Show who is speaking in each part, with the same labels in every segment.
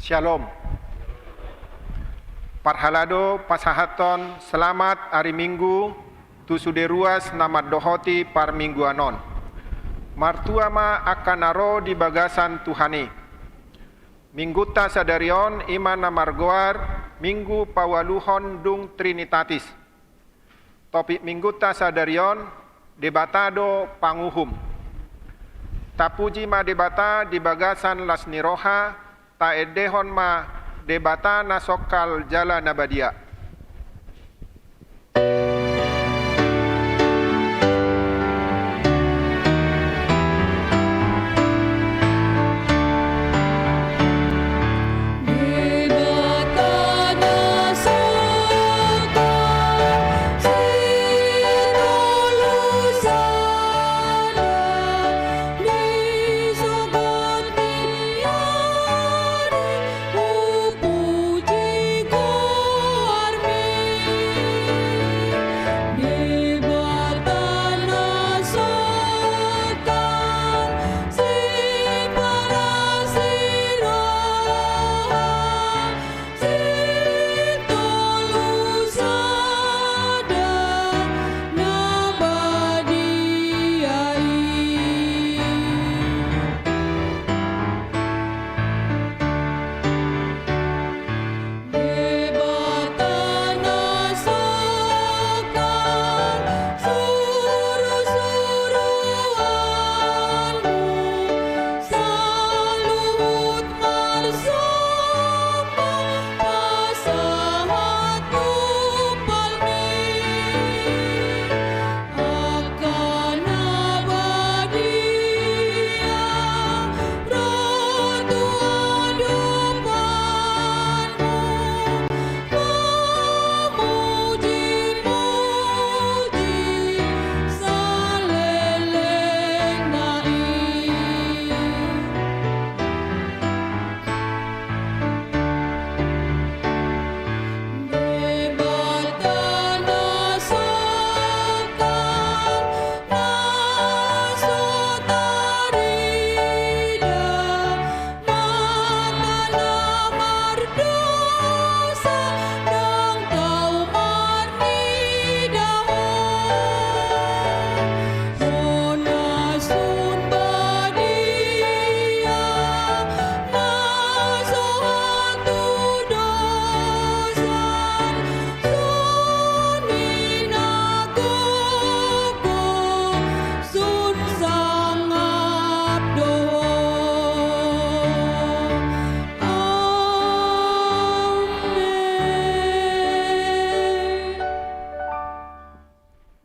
Speaker 1: Shalom. Parhalado pasahaton selamat hari Minggu tu sude ruas namat dohoti par minggu anon. Martuama akan naro di bagasan Tuhani. Mingguta sadarion iman namargoar minggu pawaluhon dung Trinitatis. Topik mingguta sadarion debatado panguhum. Tapuji ma debata di bagasan lasniroha ta edehon ma debata nasokal jala nabadia.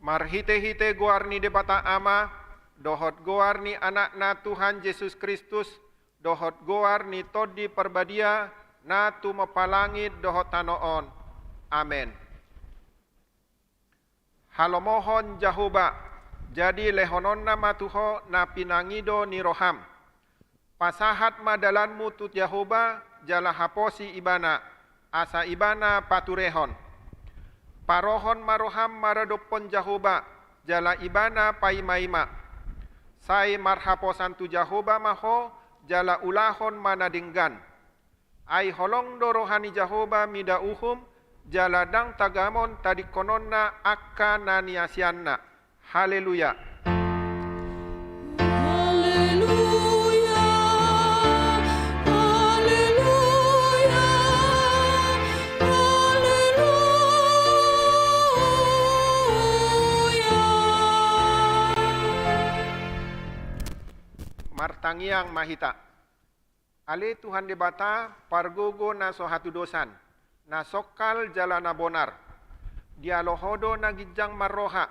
Speaker 1: Marhite-hite goarni debata ama, dohot goarni anakna Tuhan Yesus Kristus, dohot goarni todi perbadia, na tu mapalangit dohot tanoon. Amen. Halomohon Jahoba, jadi lehonon nama Tuho na pinangido ni roham. Pasahat madalanmu tu Jahoba, jala haposi ibana, asa ibana paturehon. Parohon maroham maradopon Jahoba, jala ibana paimaima. Sai marhaposan tu Jahoba maho, jala ulahon manadinggan. Ai holong do rohani Jahoba mida uhum, jala dang tagamon tadikononna akka naniasianna. Haleluya. Martangiang mahita. Ale Tuhan debata pargogo na sohatu dosan. Na sokal jala na bonar. Dialohodo na gijang marroha.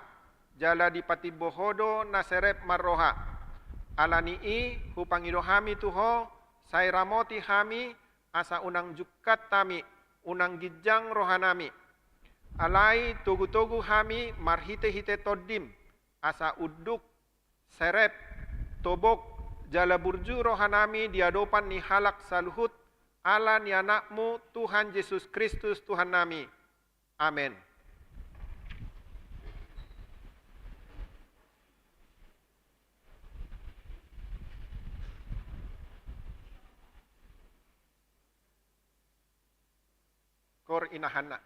Speaker 1: Jala di patibohodo na serep marroha. Alani hupangido hami tuho. Say ramoti hami asa unang jukat tami. Unang gijang rohanami. Alai tugu-tugu hami marhite-hite todim. Asa uduk serep tobok jala burju rohanami diadopan ni halak saluhut ala ni anakmu Tuhan Yesus Kristus Tuhan nami. Amin. kor inahana.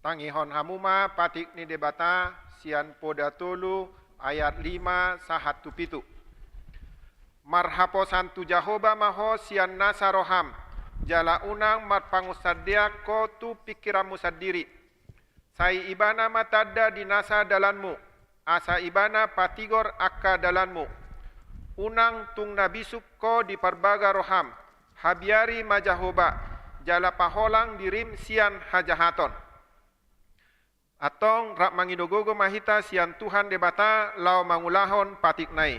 Speaker 1: Tangihon hamuma patik ni debata sian poda tolu ayat 5 sahat tupitu. Marhapo santu Jahoba maho sian nasaroham jala unang marpangusadiak ko tu pikiranmu sendiri. Sai ibana matadda di nasa dalanmu, asa ibana patigor akka dalanmu. Unang tung nabisuk ko di parbaga roham, habiari majahoba, jala paholang dirim sian hajahaton. Atong rak mangidogogo mahita sian Tuhan debata lau mangulahon patik nai.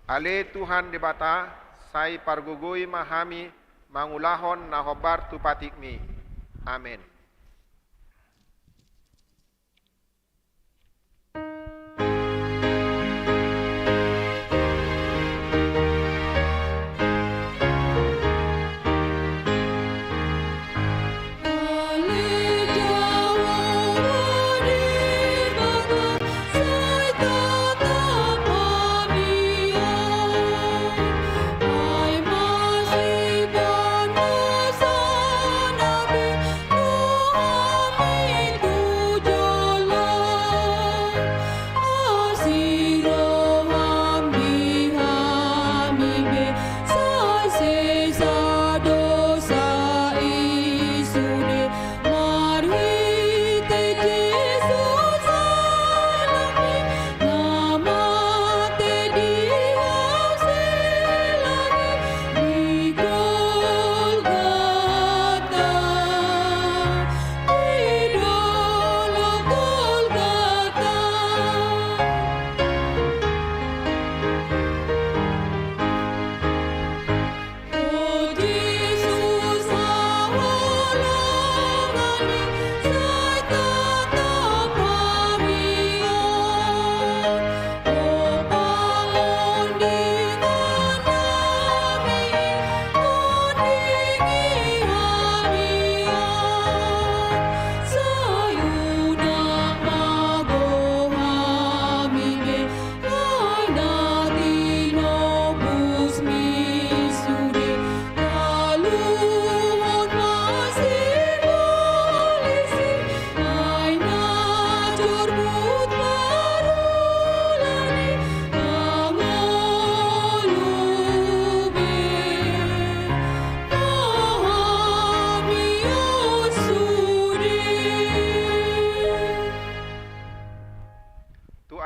Speaker 1: Ale Tuhan debata sai pargogoi mahami mangulahon na hobar tu patik mi. Amin.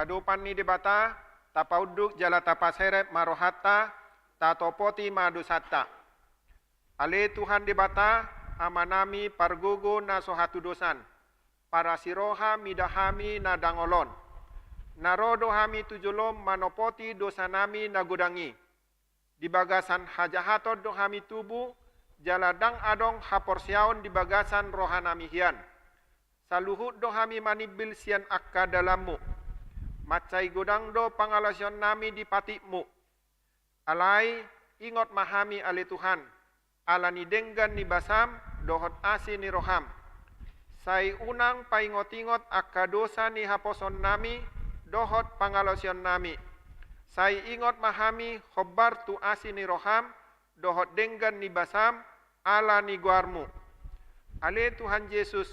Speaker 1: Adopan ni debata tapauduk jala tapaseret marohata tatopoti madusata. Ale Tuhan debata amanami pargogo na sohatu dosan. Para siroha midahami na dangolon. Narodo hami tujulom manopoti dosanami na gudangi. Di bagasan hajahatot dohami tubu jaladang adong haporsiaon di bagasan rohanami hian. Saluhut dohami manibil sian akka dalammu. Macai godang do pangalasion nami di patikmu. Alai ingot mahami ale Tuhan. Alani denggan ni basam dohot asi ni roham. Sai unang paingot-ingot akka dosa ni haposon nami dohot pangalasion nami. Sai ingot mahami khobar tu asi ni roham dohot denggan ni basam ala ni guarmu. Ale Tuhan Yesus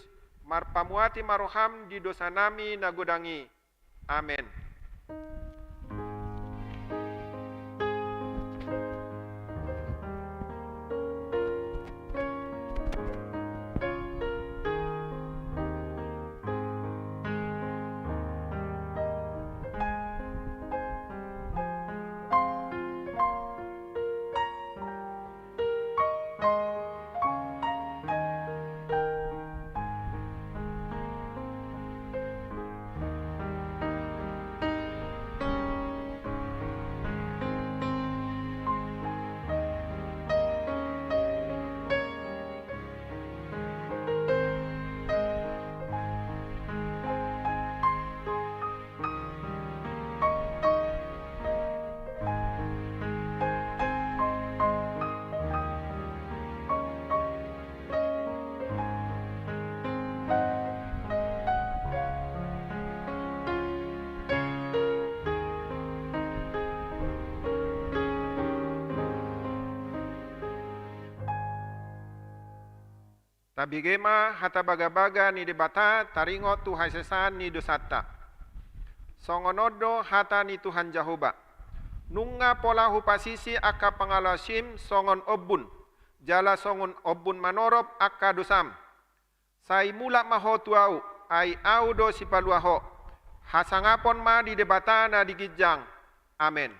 Speaker 1: marpamuati maroham di dosa nami nagodangi. Amin. Tabigema hata baga-baga ni debata taringo Tuhan sesan ni dosata. Songonodo hata ni Tuhan Jahoba. Nunga pola hupasisi aka pangalasim songon obun. Jala songon obun manorop aka dosam. Sai mula maho tuau ai au do sipaluaho. Hasangapon ma di debata na digijang. Amen.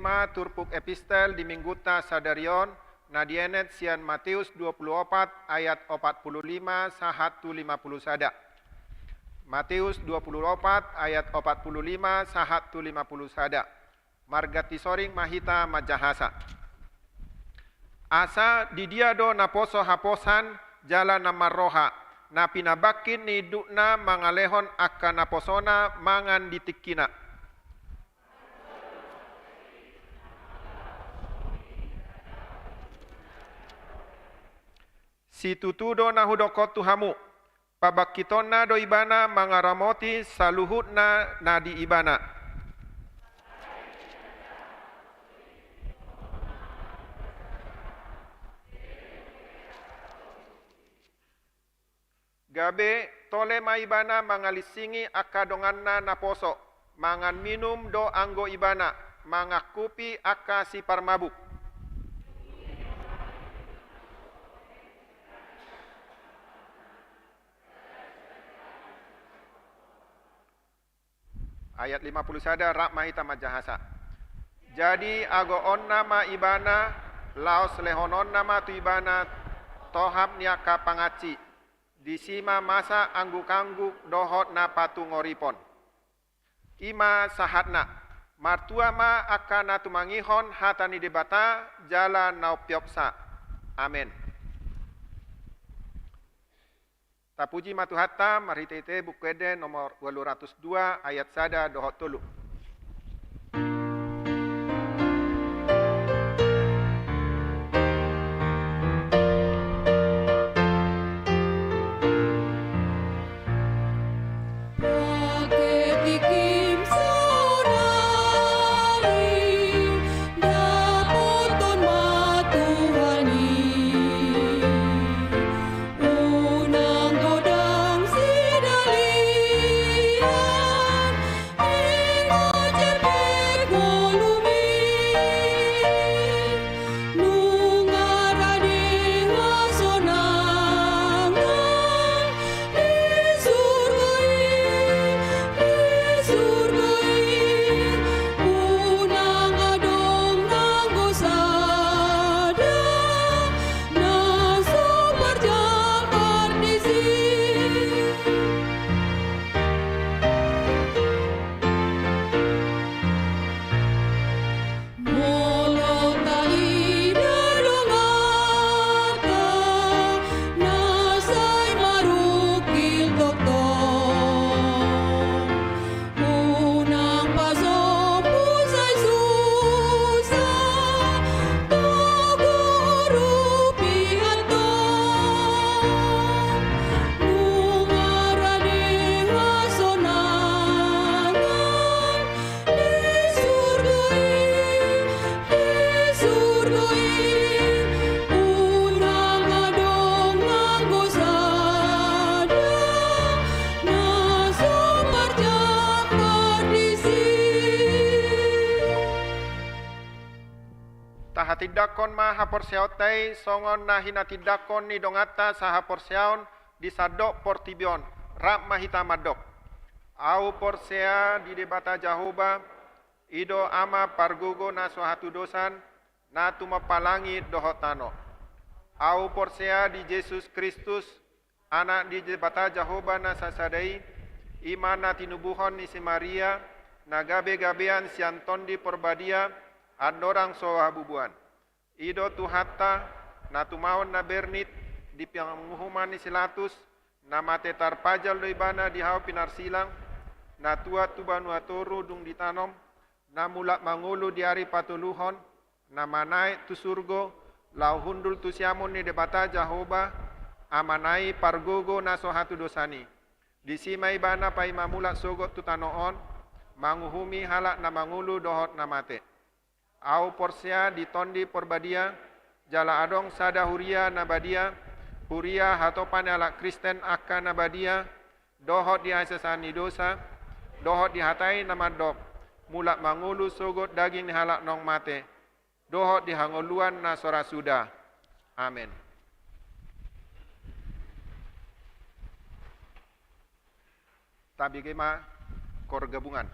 Speaker 1: gema turpuk epistel di mingguta sadarion nadienet sian Matius 24 ayat 45 sahat 50 sada. Matius 24 ayat 45 sahat 50 sada. Margati soring mahita majahasa. Asa didiado naposo haposan jalan namarroha na pinabakin ni dukna mangalehon akan naposona mangan ditikina. Si tutudo na hudokot tuhamu, pabakitona do ibana mangaramoti saluhutna na di ibana. Gabe tole maibana mangalisingi akadonganna naposo, mangan minum do anggo ibana, mangakupi aka si parmabuk. Ayat 50 sada rak mahita majahasa. Jadi ago on nama ibana, laos lehonon nama tu ibana, toham niaka pangaci. Disima masa angguk-angguk dohot na patungoripon. Ima sahatna, martua ma akan natumangihon hatani debata jalan naupiopsa. Amin. Tapuji matuhatta maritete bukede nomor 202 ayat sada dohot tulu. Tidakon ma haporseautai songon na hinatidakon ni dongata sa haporseaon di sadok portibion rap mahita madok. Au porsea di debata Jahoba ido ama pargogo na suatu dosan na tumapalangi dohotano. Au porsea di Yesus Kristus anak di debata Jahoba na sasadai iman na tinubuhon ni si Maria na gabe-gabean si Anton di porbadia andorang sohabubuan. Ido tuhatta na tumaon na bernit di panguhuman ni silatus na mate tarpajal do ibana di hau pinarsilang na tua tubanu atoru dung ditanom na mulak mangulu di hari patuluhon na manai tu surgo lau hundul tu siamun ni debata Jahoba amanai pargogo na sohatu dosani di sima ibana pai mamulak sogot tu tanoon manguhumi halak na mangulu dohot na mate. Au porsea di tondi porbadia jala adong sada huria nabadia huria hatopan ala Kristen akan nabadia dohot di asasani dosa dohot di hatai namadok mulak mangulu sogot daging ni halak nong mate dohot di hangoluan na sora suda. Amin. Tabi gema kor gabungan.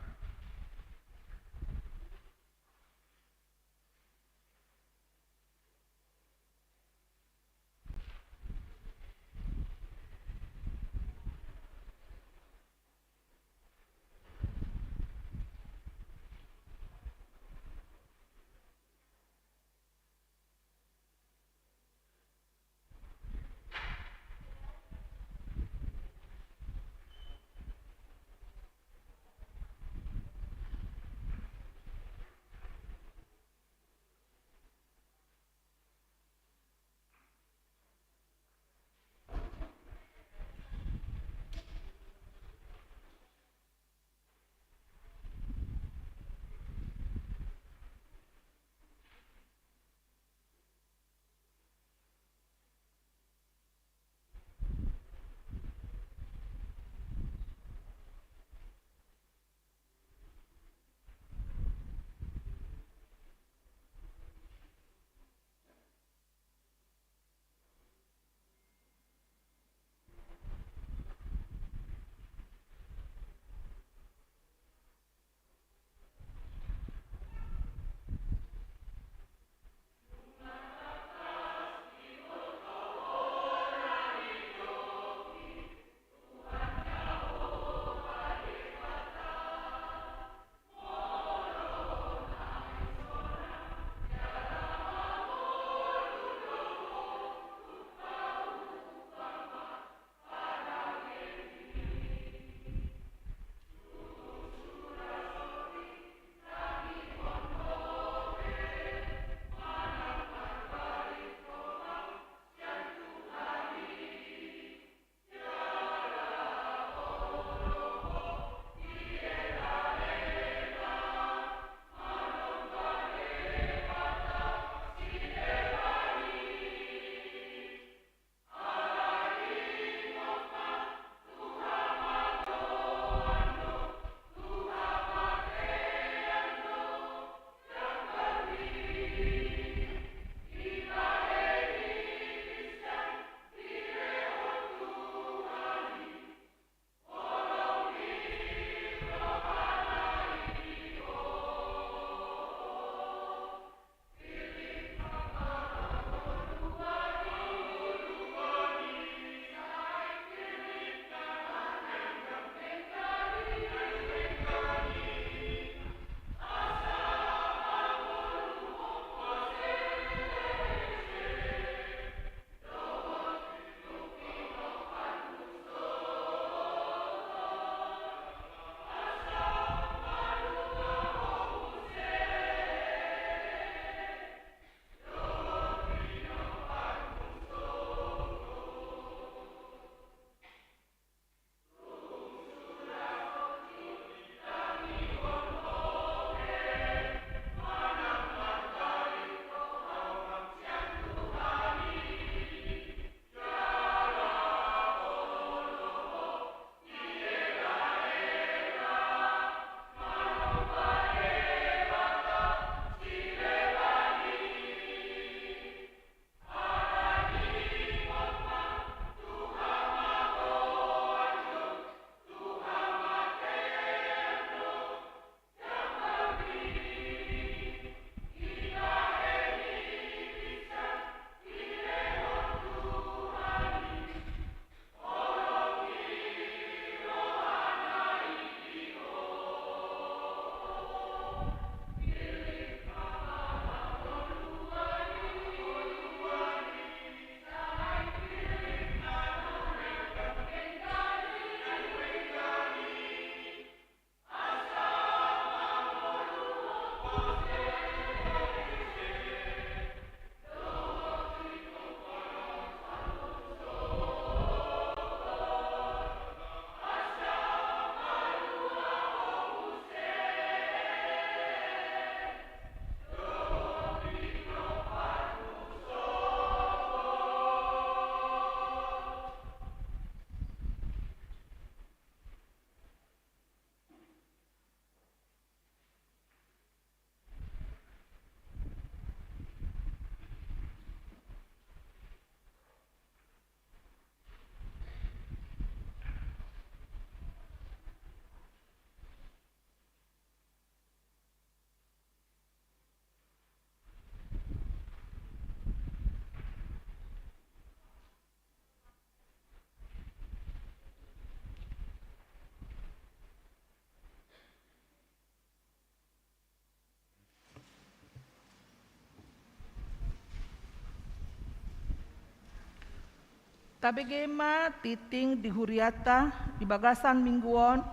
Speaker 2: Tabegema titing di Huriata di Bagasan Mingguon,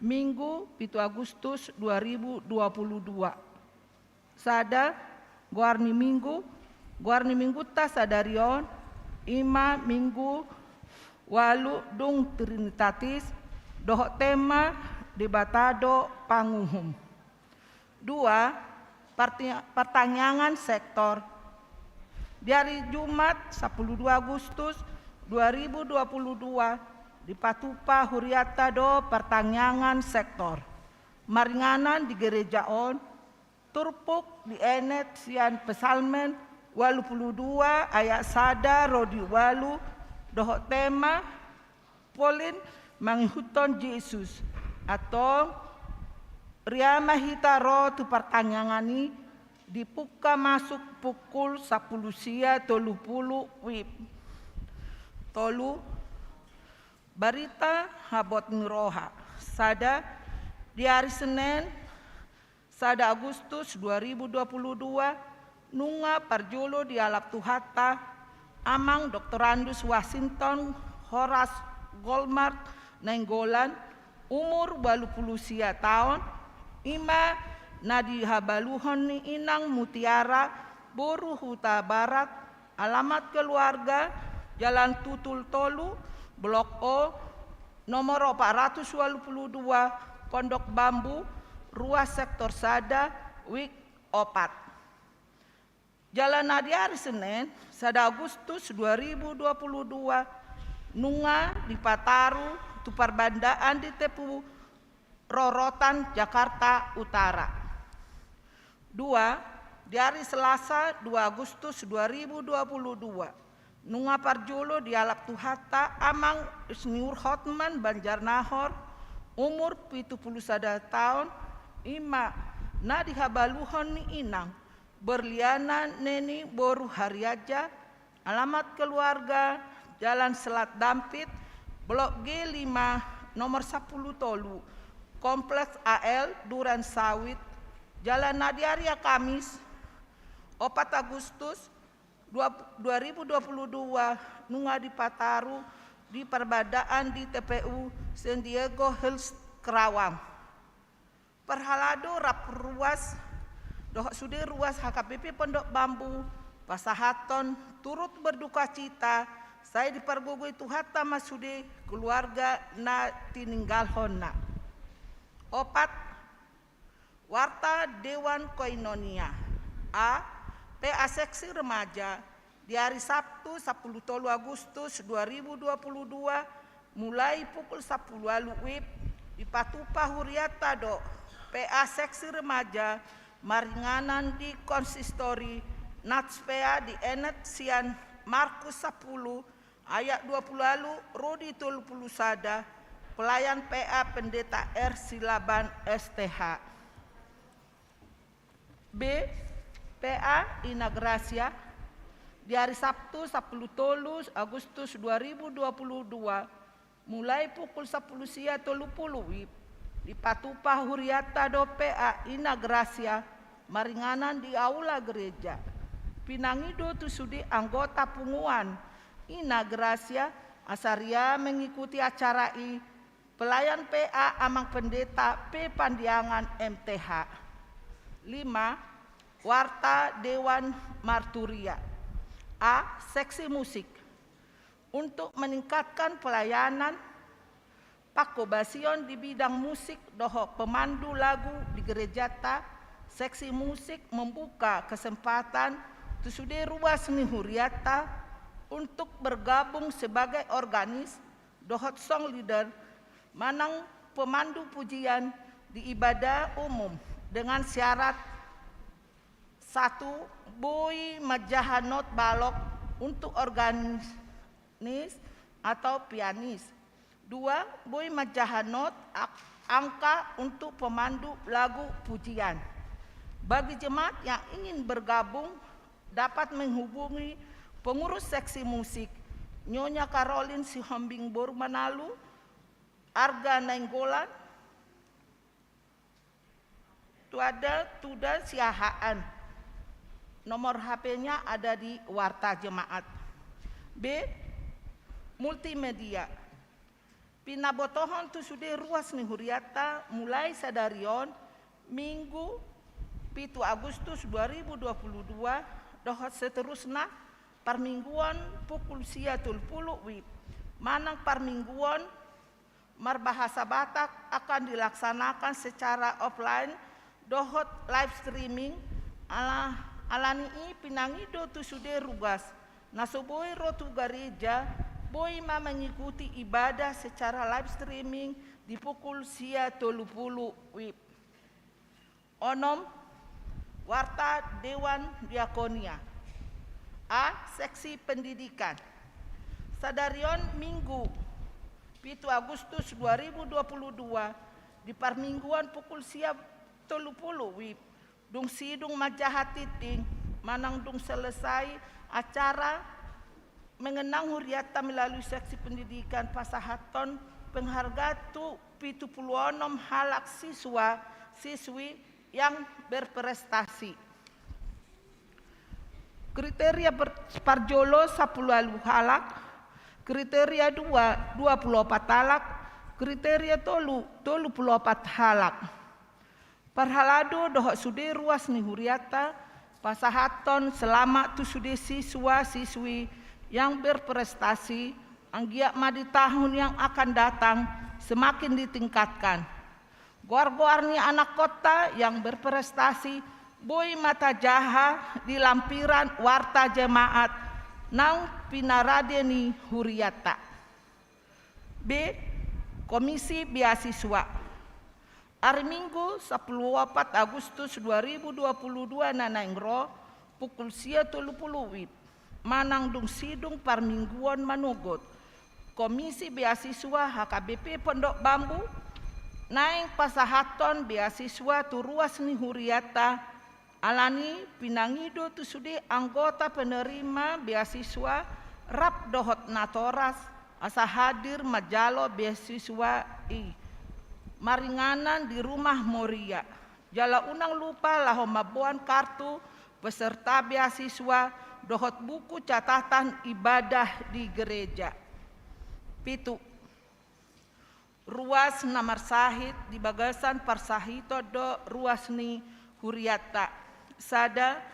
Speaker 2: Minggu 7 Agustus 2022. Sada Guarni Minggu ta sadarion, Ima Minggu walu dung Trinitatis, dohok tema debatado panguhum. 2. Pertanyaan sektor. Di hari Jumat 12 Agustus 2022 di Patupa Huriata do pertanyaan sektor. Maringanan di gereja on, turpuk di enet sian pesalmen 82 ayat sada rodi walu dohok tema polin menghuton Yesus atau Riama hitaro tu pertanyaan dibuka masuk pukul 10 sia 30 wib. Tolu Barita habot niroha. Sada di hari Senin sada Agustus 2022 nunga parjolo di alap tuhata amang Dr. Andus Washington Horace Goldmark Nenggolan umur 20 sia tahun ima nadi habaluhon ni inang Mutiara Boru Huta Barat, alamat keluarga Jalan Tutul Tolu Blok O nomor 422 Pondok Bambu Ruas Sektor Sada Wik Opat. Jalan nadi hari Senin sada Agustus 2022 nunga di Pataru tu perbandaan di Tepu Rorotan Jakarta Utara. 2. Di hari Selasa 2 Agustus 2022 nunga parjolo di alap tuhata amang Isniur Hotman Banjarnahor umur 71 tahun ima na dihabaluhon ni inang berliana neni boru hariaja alamat keluarga Jalan Selat Dampit Blok G5 nomor 10 Tolu Kompleks AL Duran Sawit Jalan Nadiaria Kamis 4 Agustus 2022 nunga di Pataru di perbadaan di TPU San Diego Hills Kerawang. Perhalado rap ruas dohok sude ruas HKBP Pondok Bambu Pasahaton turut berduka cita saya dipergugui tuhata masude keluarga na tininggal honna. 4. Warta Dewan Koinonia A. PA Seksi Remaja di hari Sabtu 10 Agustus 2022 mulai pukul 10 WIB di Patupa Huriata do PA Seksi Remaja Maringanan di Konsistori Natspea di Enet Sian Markus 10 ayat 20 lalu Rudi Tulpulu Sada Pelayan PA Pendeta R. Silaban STH. B. PA Inagrasia di hari Sabtu 10 Agustus 2022 mulai pukul 10 sia 30 WIB di Patupa Huriata do PA Inagrasia Maringanan di aula gereja. Pinangido tu sudi anggota punguan Inagrasia asaria mengikuti acara pelayan PA amang pendeta P Pandiangan MTH. 5. Warta Dewan Marturia A. Seksi musik untuk meningkatkan pelayanan pakobasion di bidang musik doho pemandu lagu di gerejata seksi musik membuka kesempatan tusude ruas ni Huriata untuk bergabung sebagai organis dohot song leader manang pemandu pujian di ibadah umum dengan syarat 1. Boi majahanot balok untuk organis atau pianis. 2. Boi majahanot angka untuk pemandu lagu pujian. Bagi jemaat yang ingin bergabung dapat menghubungi pengurus seksi musik Nyonya Caroline Sihombing Bor Manalu, Arga Nainggolan, Tuda Siahaan. Nomor HP-nya ada di warta jemaat. B. multimedia. Pinabotohon tu sudah ruas ni huriata mulai sadarion Minggu 7 Agustus 2022 dohot seterusnya parmingguan pukul 10 WIB. Manang parmingguan marbahasa Batak akan dilaksanakan secara offline dohot live streaming alani pinangido tu sudah rugas. Nasoboi rotu gereja boy mengikuti ibadah secara live streaming di pukul 10 WIB. Onom Warta Dewan Diakonia. A. Seksi Pendidikan. Sadarion Minggu 7 Agustus 2022 di parmingguan pukul 10 WIB. Dung sidung majahatiting manang dung selesai acara mengenang huriata melalui seksi pendidikan pasahaton penghargaan tu 76 halak siswi yang berprestasi. Kriteria parjolo 10 halak, kriteria 2 24 halak, kriteria 24 halak. Parhalado dohok sude ruas ni huriata pasahaton selama tu sude siswa-siswi yang berprestasi anggiak di tahun yang akan datang semakin ditingkatkan. Goar-goarni anak kota yang berprestasi boy mata jaha di lampiran warta jemaat nang pinaradeni huriata. B. Komisi Beasiswa. Hari Minggu 14 Agustus 2022 nanaingro pukul 10 WIB. Manang dung sidung parmingguan manugot Komisi Beasiswa HKBP Pondok Bambu naing pasahaton beasiswa tu ruas ni huriata alani pinangido tu sudi anggota penerima beasiswa rap dohot natoras asa hadir majalo beasiswa maringanan di rumah Moria jala unang lupa laho mabuan kartu peserta beasiswa dohot buku catatan ibadah di gereja. Pitu. Ruas namar sahid di bagasan parsahito do ruas ni huriata. Sada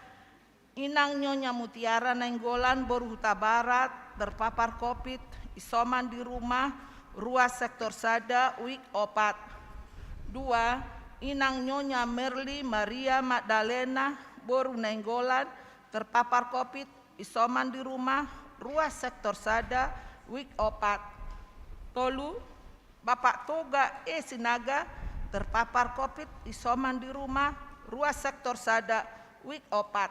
Speaker 2: inang nyonya mutiara nainggolan Boruhuta Barat terpapar COVID isoman di rumah ruas sektor sada wik opat. 2. Inang nyonya Merli Maria Magdalena Boru nainggolan terpapar COVID isoman di rumah ruas sektor sada wik opat. Tolu Bapak Toga Sinaga terpapar COVID isoman di rumah ruas sektor sada wik opat.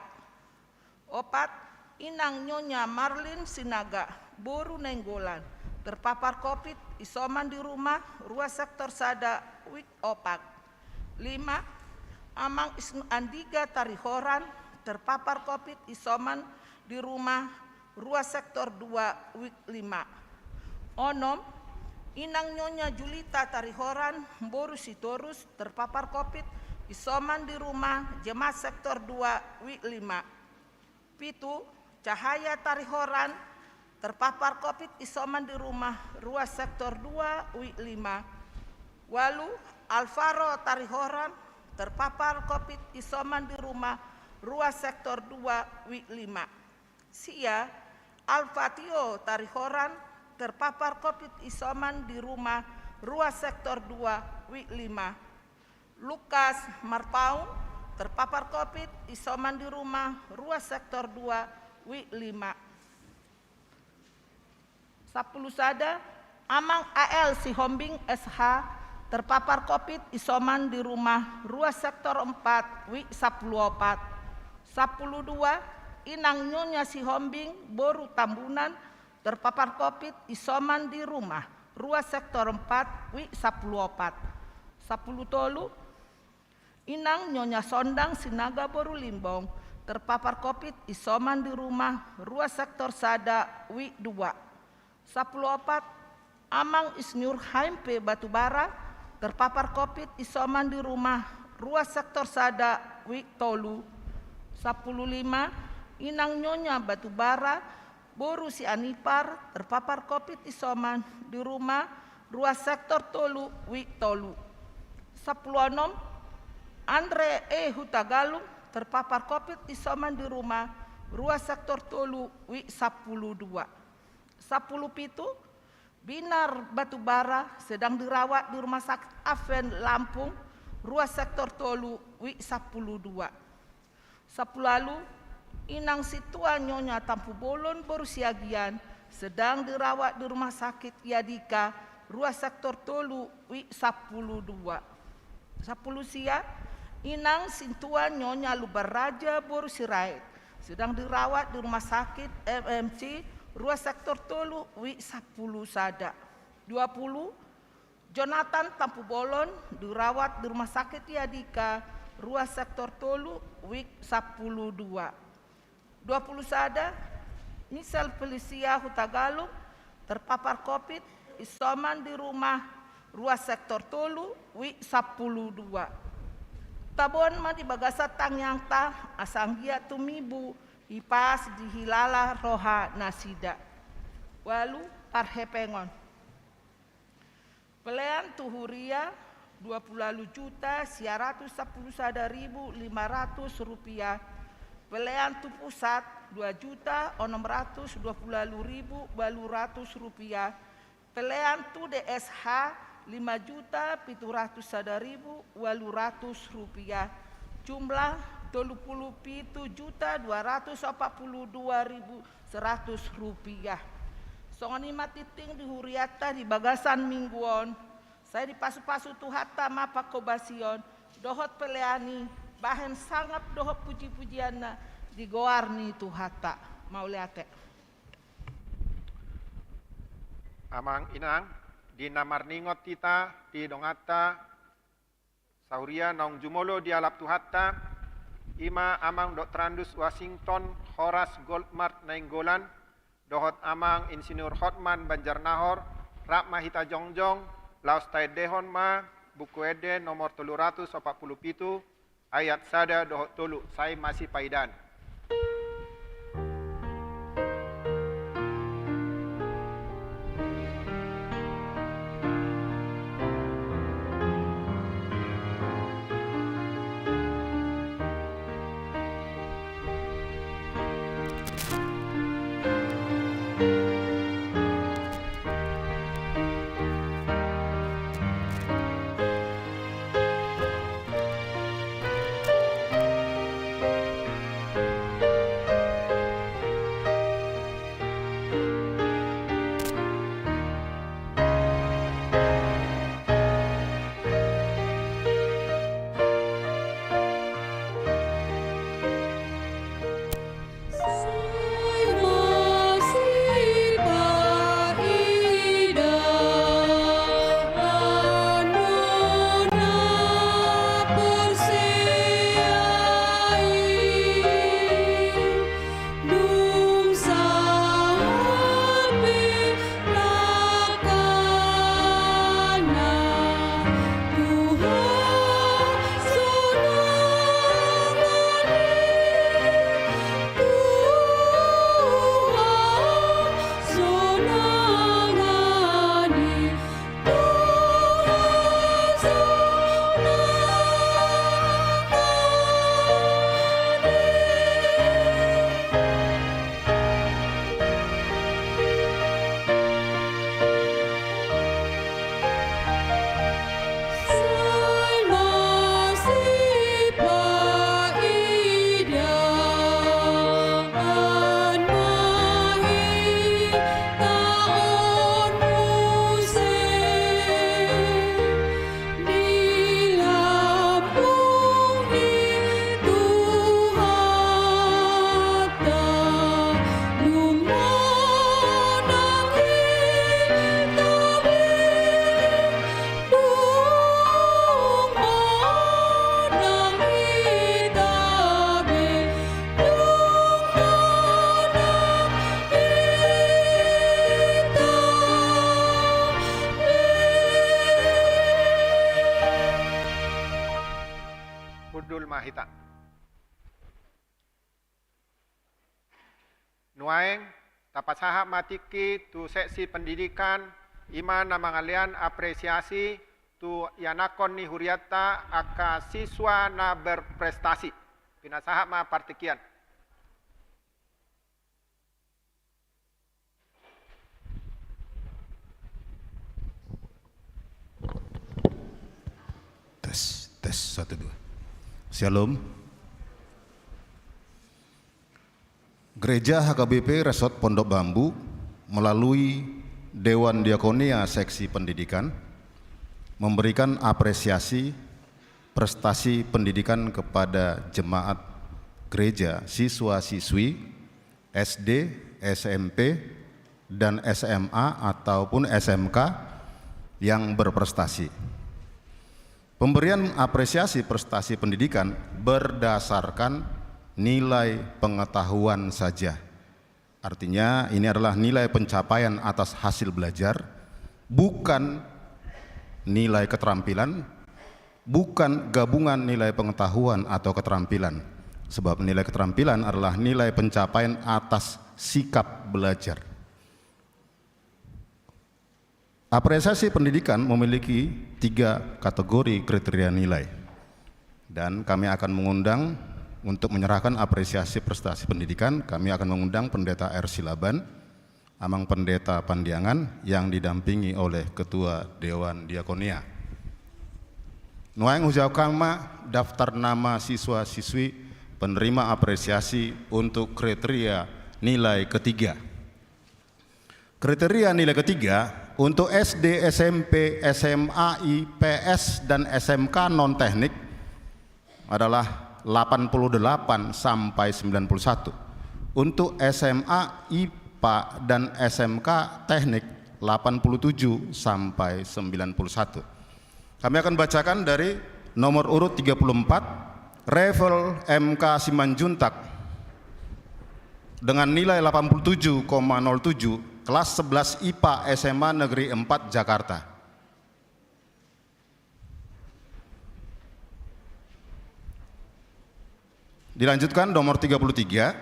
Speaker 2: Opat Inang nyonya Marlin Sinaga Boru nainggolan terpapar COVID isoman di rumah ruas sektor sada wik opat. 5. Amang Isnu Andiga Tarihoran terpapar COVID isoman di rumah ruas sektor 2 wik 5. Onom Inang nyonya Julita Tarihoran Boru Sitorus terpapar COVID isoman di rumah jemaat sektor 2 wik 5. Pitu Cahaya Tarihoran terpapar COVID isoman di rumah ruas sektor 2 wik 5. Walu Alvaro Tarihoran terpapar COVID isoman di rumah ruas sektor 2 wik 5. Sia Alfatio Tarihoran terpapar COVID isoman di rumah ruas sektor 2 wik 5. Lukas Marpaung terpapar COVID isoman di rumah ruas sektor 2 wik 5. 10 sada Amang AL Sihombing SH terpapar COVID isoman di rumah ruas sektor 4 wik 14. 12 Inang nyonya Sihombing Boru Tambunan terpapar COVID isoman di rumah ruas sektor 4 wik 14. 10 tolu Inang nyonya Sondang Sinaga Boru Limbong terpapar COVID isoman di rumah ruas sektor sada wik 2. 14 Amang Isnur Haimpe Batubara terpapar COVID isoman di rumah ruas sektor sada wik tolu. 15 Inang nyonya Batubara boru si Anipar terpapar COVID isoman di rumah ruas sektor Tolu Wik Tolu. 16 Andre Hutagalung terpapar COVID isoman di rumah ruas sektor Tolu Wik 12. 10 Binar Batubara sedang dirawat di Rumah Sakit Aven Lampung, ruas sektor Tolu, Wik 12. 10 Inang Situa Nyonya Tampu Bolon Borusiagian sedang dirawat di Rumah Sakit Yadika, ruas sektor Tolu, Wik 12. 10 Sia Inang Sintua Nyonya Lubaraja Borusirait sedang dirawat di Rumah Sakit MMC, ruas sektor Tolu, Wik 10 Sada. 20 Jonathan Tampu Bolon dirawat di Rumah Sakit Yadika, ruas sektor Tolu, Wik 12. 20 Sada Misal Felicia Hutagalung terpapar COVID isoman di rumah ruas sektor Tolu, Wik 12. Tabon ma di bagasa tangyangta asanggia tumibu ipas di hilala roha nasida. Walu parhepengon. Pelean tuhuria 20 juta 110.500 rupiah. Pelean tu pusat 2 juta 620.800 rupiah. Pelean tu DSH 5 juta 700.800 rupiah. Jumlah 27.242.100 rupiah. Songoni matiting di huriata di bagasan mingguon. Saya di pasu-pasu tuhata mapa kobasion. Dohot peleani bahen sangat dohot puji-pujiana di goarni tuhata. Mau liate.
Speaker 1: Amang inang di namarningot tita di dongata sauria naung jumolo di alap tuhata ima amang Dr. Andus Washington Horas Goldmart Nainggolan dohot amang Insinyur Hotman Banjarnahor Rak Mahita Jongjong Laos Taedehon ma buku ede nomor 347 ayat sada dohot tolu saya masih paidan. Nuaeng Tapat sahab matiki tu seksi pendidikan, iman na mangalian apresiasi tu yanakon ni huriata aka siswa na berprestasi. Pinasahap ma partikian.
Speaker 3: Tes 1 2. Shalom. Gereja HKBP Resort Pondok Bambu melalui Dewan Diakonia Seksi Pendidikan memberikan apresiasi prestasi pendidikan kepada jemaat gereja, siswa-siswi SD, SMP, dan SMA ataupun SMK yang berprestasi. Pemberian apresiasi prestasi pendidikan berdasarkan nilai pengetahuan saja. Artinya ini adalah nilai pencapaian atas hasil belajar, bukan nilai keterampilan, bukan gabungan nilai pengetahuan atau keterampilan. Sebab nilai keterampilan adalah nilai pencapaian atas sikap belajar. Apresiasi pendidikan memiliki 3 kategori kriteria nilai, dan kami akan mengundang untuk menyerahkan apresiasi prestasi pendidikan. Kami akan mengundang Pendeta R. Silaban, Amang Pendeta Pandiangan yang didampingi oleh Ketua Dewan Diakonia. Nuaing hujau kama daftar nama siswa-siswi penerima apresiasi untuk kriteria nilai ketiga. Kriteria nilai ketiga untuk SD, SMP, SMA, IPS, dan SMK non-teknik adalah 88 sampai 91. Untuk SMA, IPA, dan SMK teknik 87 sampai 91. Kami akan bacakan dari nomor urut 34, Revel MK Simanjuntak dengan nilai 87,07, kelas 11 IPA SMA Negeri 4 Jakarta. Dilanjutkan nomor 33,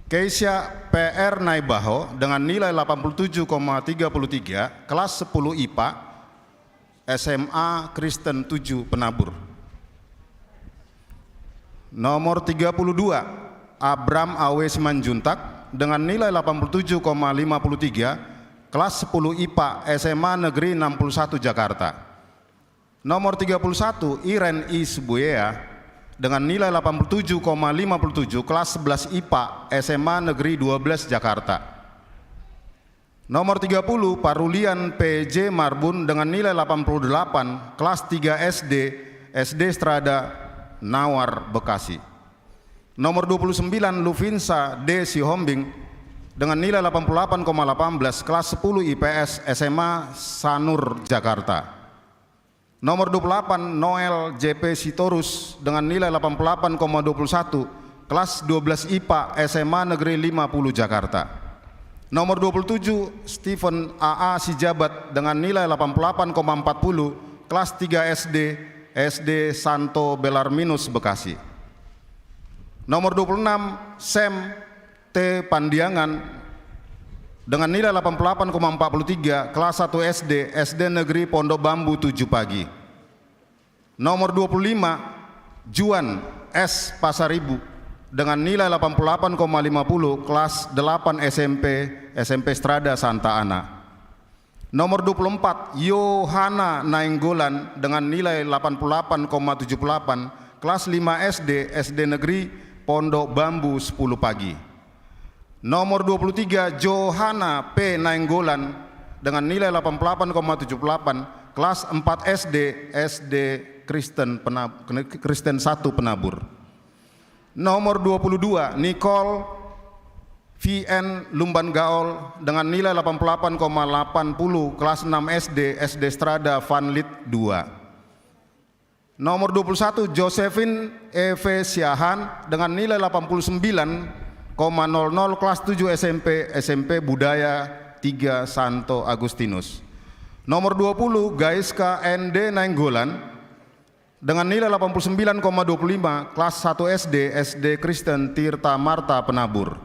Speaker 3: Keisha PR Naibaho dengan nilai 87,33, kelas 10 IPA SMA Kristen 7 Penabur. Nomor 32, Abram Awe Simanjuntak dengan nilai 87,53, kelas 10 IPA SMA Negeri 61 Jakarta. Nomor 31, Iren I. Subuea dengan nilai 87,57, kelas 11 IPA SMA Negeri 12 Jakarta. Nomor 30, Parulian PJ Marbun dengan nilai 88, kelas 3 SD, SD Strada Nawar Bekasi. Nomor 29, Lufinsa D. Sihombing dengan nilai 88,18, kelas 10 IPS SMA Sanur Jakarta. Nomor 28, Noel JP Sitorus dengan nilai 88,21, kelas 12 IPA SMA Negeri 50 Jakarta. Nomor 27, Stephen AA Sijabat dengan nilai 88,40, kelas 3 SD, SD Santo Belarminus Bekasi. Nomor 26, Sam T. Pandiangan dengan nilai 88,43, kelas 1 SD, SD Negeri Pondok Bambu 7 Pagi. Nomor 25, Juan S. Pasaribu dengan nilai 88,50, kelas 8 SMP Strada Santa Ana. Nomor 24, Yohana Nainggolan dengan nilai 88,78, kelas 5 SD, SD Negeri Pondok Bambu 10 Pagi. Nomor 23, Johana P. Nainggolan dengan nilai 88,78, kelas 4 SD, SD Kristen 1 Penabur. Nomor 22, Nicole VN Lumban Gaol dengan nilai 88,80, kelas 6 SD, SD Strada Vanlit 2. Nomor 21, Josephine EV Siahan dengan nilai 89,00, kelas 7 SMP, SMP Budaya 3 Santo Agustinus. Nomor 20, Gaiska ND Nainggolan dengan nilai 89,25, kelas 1 SD, SD Kristen Tirta Marta Penabur.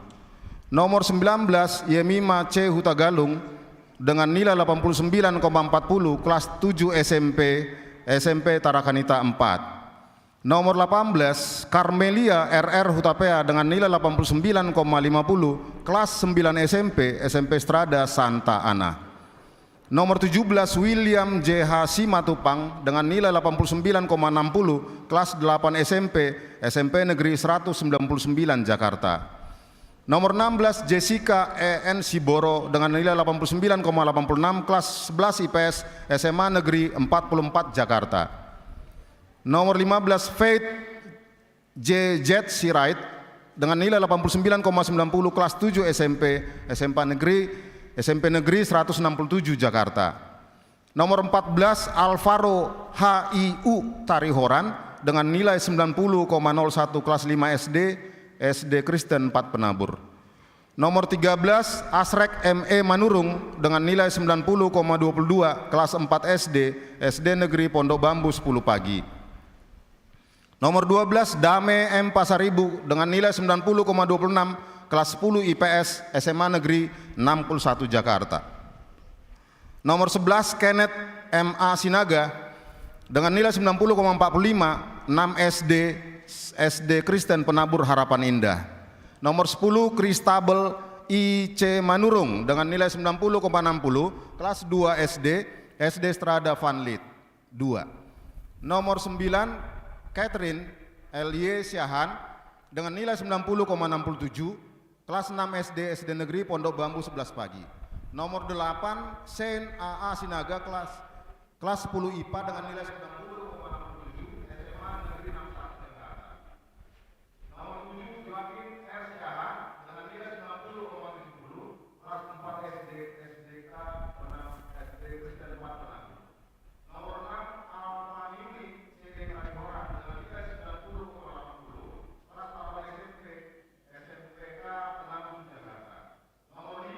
Speaker 3: Nomor 19 Yemima C. Hutagalung dengan nilai 89,40 kelas 7 SMP Tarakanita 4. Nomor 18 Carmelia RR Hutapea dengan nilai 89,50 kelas 9 SMP Strada Santa Ana. Nomor 17 William JH Simatupang dengan nilai 89,60 kelas 8 SMP Negeri 199 Jakarta. Nomor 16 Jessica EN Siboro dengan nilai 89,86 kelas 11 IPS SMA Negeri 44 Jakarta. Nomor 15 Faith JZ Sirait dengan nilai 89,90 kelas 7 SMP Negeri 167 Jakarta. Nomor 14 Alvaro HIU Tarihoran dengan nilai 90,01 kelas 5 SD Kristen 4 Penabur. Nomor 13 Asrek ME Manurung dengan nilai 90,22 kelas 4 SD Negeri Pondok Bambu 10 Pagi. Nomor 12 Dame M Pasaribu dengan nilai 90,26 kelas 10 IPS SMA Negeri 61 Jakarta. Nomor 11 Kenneth MA Sinaga dengan nilai 90,45 6 SD Kristen Penabur Harapan Indah. Nomor 10 Kristabel IC Manurung dengan nilai 90,60 kelas 2 SD Strada Vanlit 2. Nomor 9 Catherine LY Syahan dengan nilai 90,67 kelas 6 SD Negeri Pondok Bambu 11 Pagi. Nomor 8 Sen AA Sinaga kelas 10 IPA dengan nilai 90,67 SMA Negeri 61 Jakarta. Nomor 7 Joaquin R. Syahan dengan nilai 90,70 kelas 4 SDK 6 SD Kristen 4 Penabur. Nomor 6 Alfa Yuli CD Kalihoran dengan nilai 90,80 kelas 8 SMPK Penabur Jakarta. Nomor 5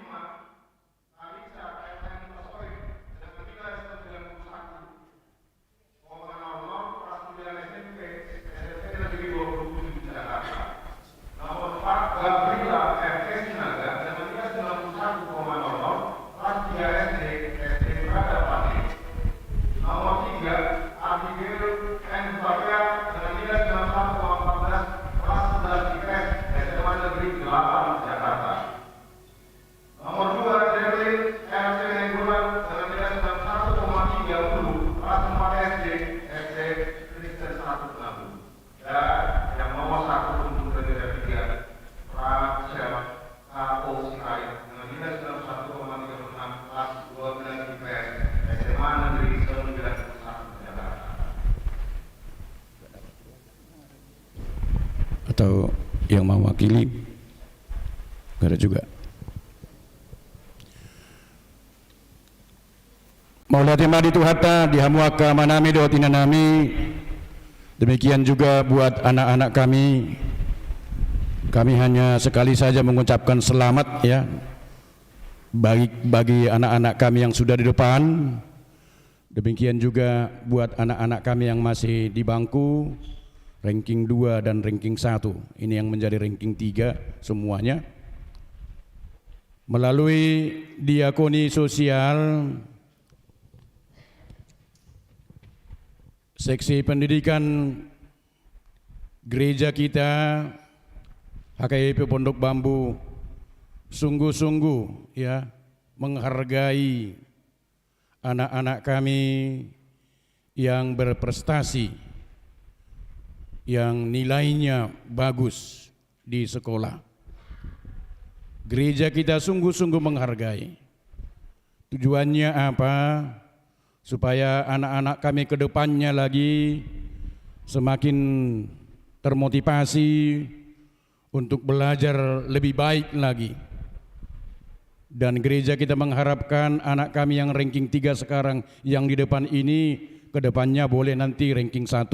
Speaker 3: Alisa KSM Tosoy dengan nilai 91,00 kelas 9 SMP Negeri 27 Jakarta. Nomor 4 Gabriela FK Sinaga dengan nilai 91,00 kelas 3 SD Prada Pati. Nomor 3 Abigail N. Bapea dengan nilai 91,14 kelas 11 IPS SMA Negeri 8 Jakarta. Nomor 2 Devlin LC Nenggolan dengan nilai 91,30 kelas 4 SD Kristen 1 Penabur. Dan yang nomor 1 untuk kriteria 3 Rachel KO Sirait dengan nilai 91,36 kelas 12 IPS SMA Negeri 91 Jakarta.
Speaker 4: Atau yang mewakili nggak ada juga. Maulati madi tuhata dihamuaka manami dotina nami. Demikian juga buat anak-anak kami. Kami hanya sekali saja mengucapkan selamat ya bagi anak-anak kami yang sudah di depan. Demikian juga buat anak-anak kami yang masih di bangku ranking 2 dan ranking 1. Ini yang menjadi ranking 3 semuanya. Melalui diakoni sosial seksi pendidikan gereja kita HKIP Pondok Bambu sungguh-sungguh ya menghargai anak-anak kami yang berprestasi, yang nilainya bagus di sekolah. Gereja kita sungguh-sungguh menghargai. Tujuannya apa? Supaya anak-anak kami ke depannya lagi semakin termotivasi untuk belajar lebih baik lagi. Dan gereja kita mengharapkan anak kami yang ranking 3 sekarang yang di depan ini ke depannya boleh nanti ranking 1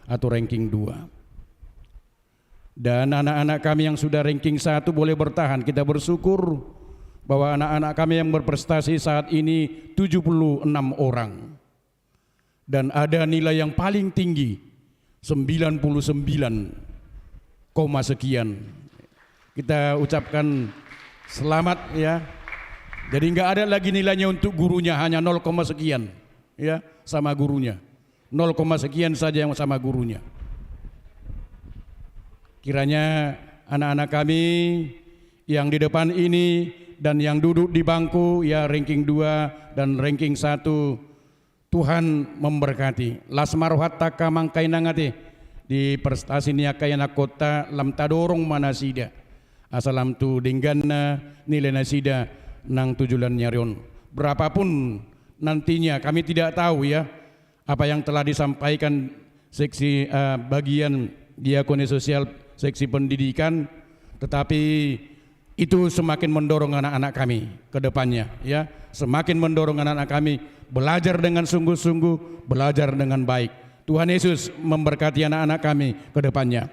Speaker 4: atau ranking 2. Dan anak-anak kami yang sudah ranking 1 boleh bertahan. Kita bersyukur bahwa anak-anak kami yang berprestasi saat ini 76 orang. Dan ada nilai yang paling tinggi 99, sekian. Kita ucapkan Selamat ya. Jadi nggak ada lagi nilainya untuk gurunya, hanya 0, sekian ya sama gurunya. 0, sekian saja yang sama gurunya. Kiranya anak-anak kami yang di depan ini dan yang duduk di bangku ya ranking 2 dan ranking 1, Tuhan memberkati. Lasmarohat taka mangkainangati di prestasi niakayana kota lam tadorong manasida. Asalam tu dingganna nilai nasida nang tujulan nyarion. Berapapun nantinya kami tidak tahu ya apa yang telah disampaikan seksi bagian diakoni sosial seksi pendidikan, tetapi itu semakin mendorong anak-anak kami ke depannya ya, semakin mendorong anak-anak kami belajar dengan sungguh-sungguh, belajar dengan baik. Tuhan Yesus memberkati anak-anak kami ke depannya.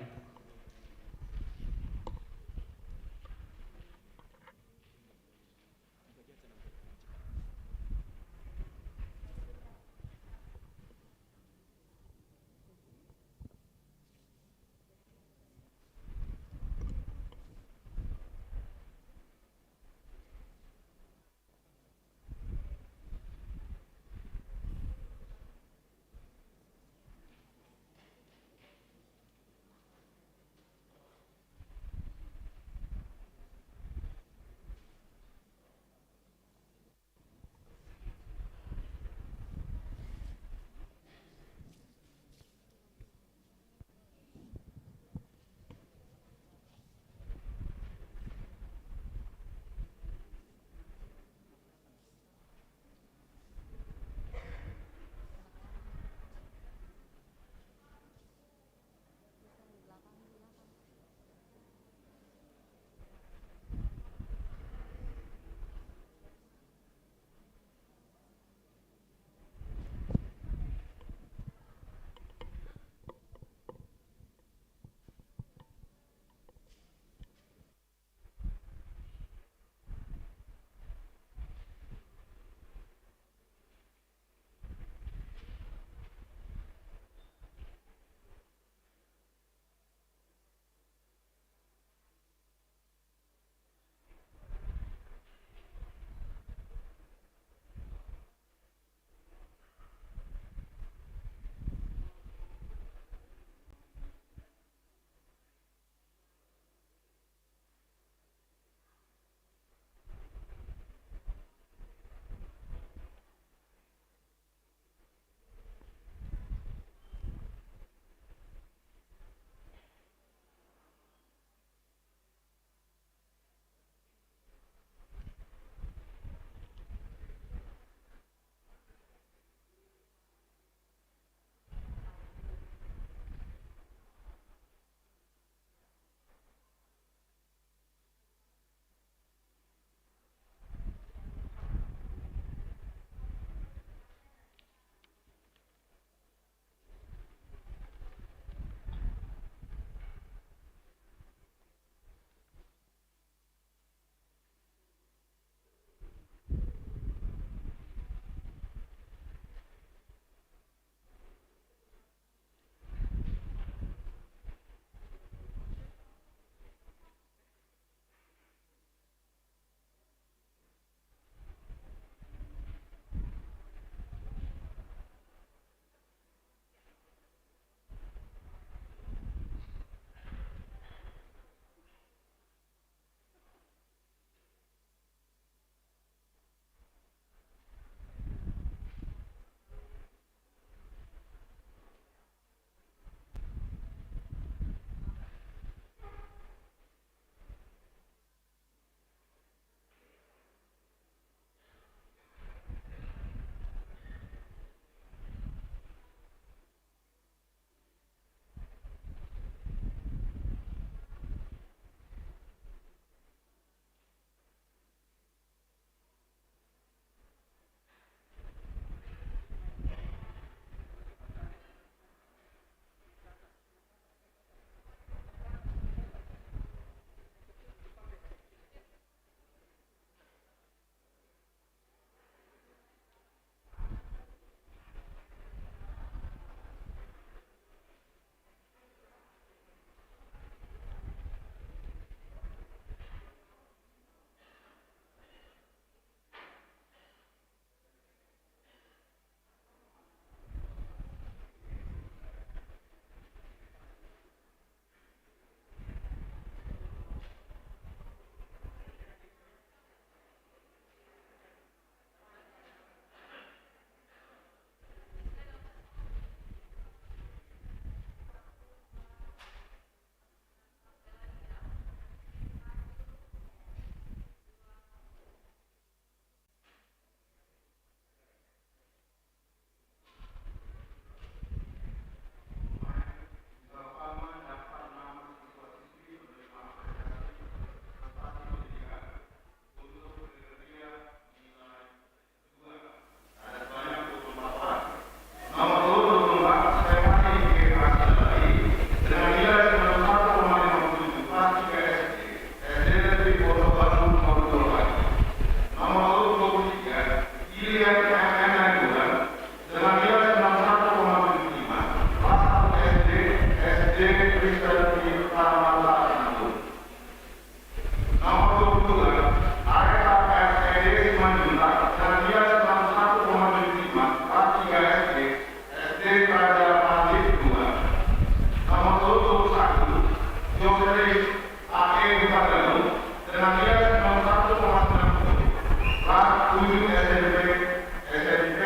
Speaker 3: 7 SMP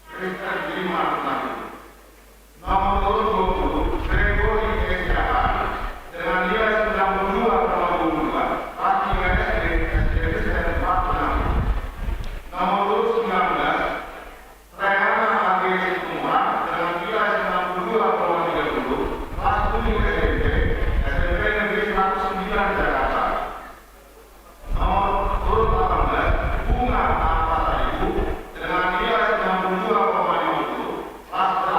Speaker 3: Kristen 5 Penabur. Nomor urut 20 Gregory Esiahan dengan nilai 92,22, kelas 3 SD Kristen 4 Penabur. Nomor urut 19 Rehana AG Situmorang dengan nilai 92,30, kelas 7 SMP Negeri 109 Jakarta. Nomor urut 18 Bunga Apasa Ibu dengan nilai 92,50, kelas 8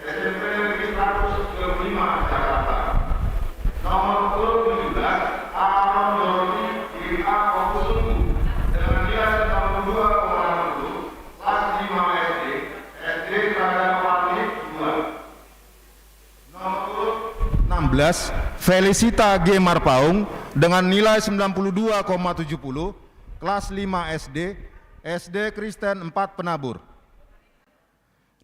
Speaker 3: SMP Negeri 135 Jakarta. Nomor urut 17 Aaron Dorothy Ira Kokusunggu dengan nilai 92,60, kelas 5 SD Serada Fani 2. Nomor urut 16 Felicita G. Marpaung dengan nilai 92,70, kelas 5 SD Kristen 4 Penabur.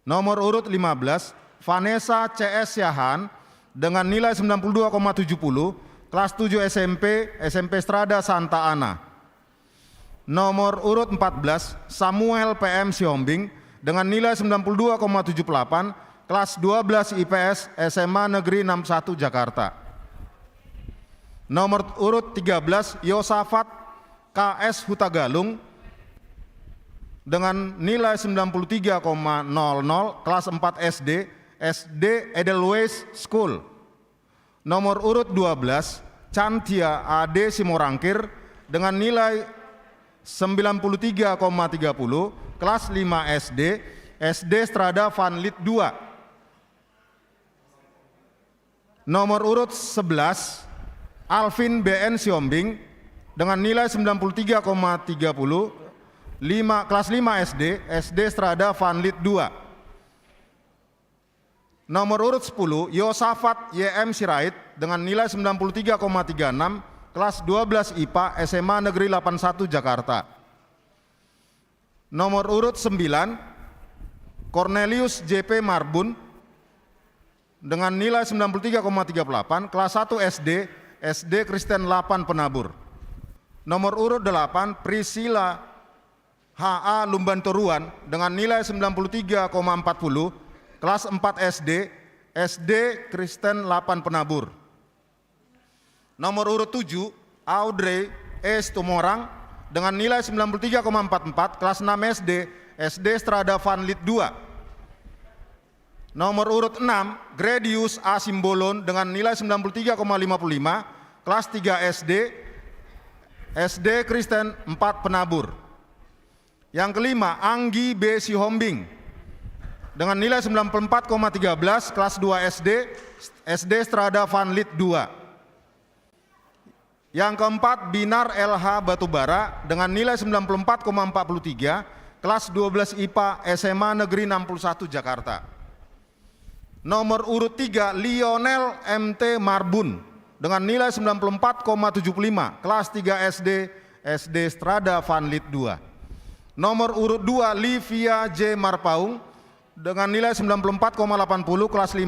Speaker 3: Nomor urut 15 Vanessa CS Yahan dengan nilai 92,70, kelas 7 SMP Strada Santa Ana. Nomor urut 14 Samuel PM Siombing dengan nilai 92,78, kelas 12 IPS SMA Negeri 61 Jakarta. Nomor urut 13 Yosafat KS Hutagalung dengan nilai 93,00, kelas 4 SD Edelweiss School. Nomor urut 12 Cantia AD Simorangkir dengan nilai 93,30, kelas 5 SD Strada Van Lith 2. Nomor urut 11 Alvin BN Siombing dengan nilai 93,30, kelas 5 SD Strada Van Lith 2. Nomor urut 10 Yosafat YM Sirait dengan nilai 93,36, kelas 12 IPA SMA Negeri 81 Jakarta. Nomor urut 9 Cornelius JP Marbun dengan nilai 93,38, kelas 1 SD Kristen 8 Penabur. Nomor urut 8 Priscilla HA Lumbantoruan dengan nilai 93,40, kelas 4 SD Kristen 8 Penabur. Nomor urut 7 Audrey S. Tumorang dengan nilai 93,44, kelas 6 SD Strada Van Lith 2. Nomor urut 6 Gredius A. Simbolon dengan nilai 93,55, kelas 3 SD Kristen 4 Penabur. Yang kelima Anggi B. Sihombing dengan nilai 94,13, kelas 2 SD Strada Van Lith 2. Yang keempat Binar LH Batubara dengan nilai 94,43, kelas 12 IPA SMA Negeri 61 Jakarta. Nomor urut 3 Lionel MT Marbun dengan nilai 94,75, kelas 3 SD Strada Van Lith 2. Nomor urut 2 Livia J. Marpaung dengan nilai 94,80, kelas 5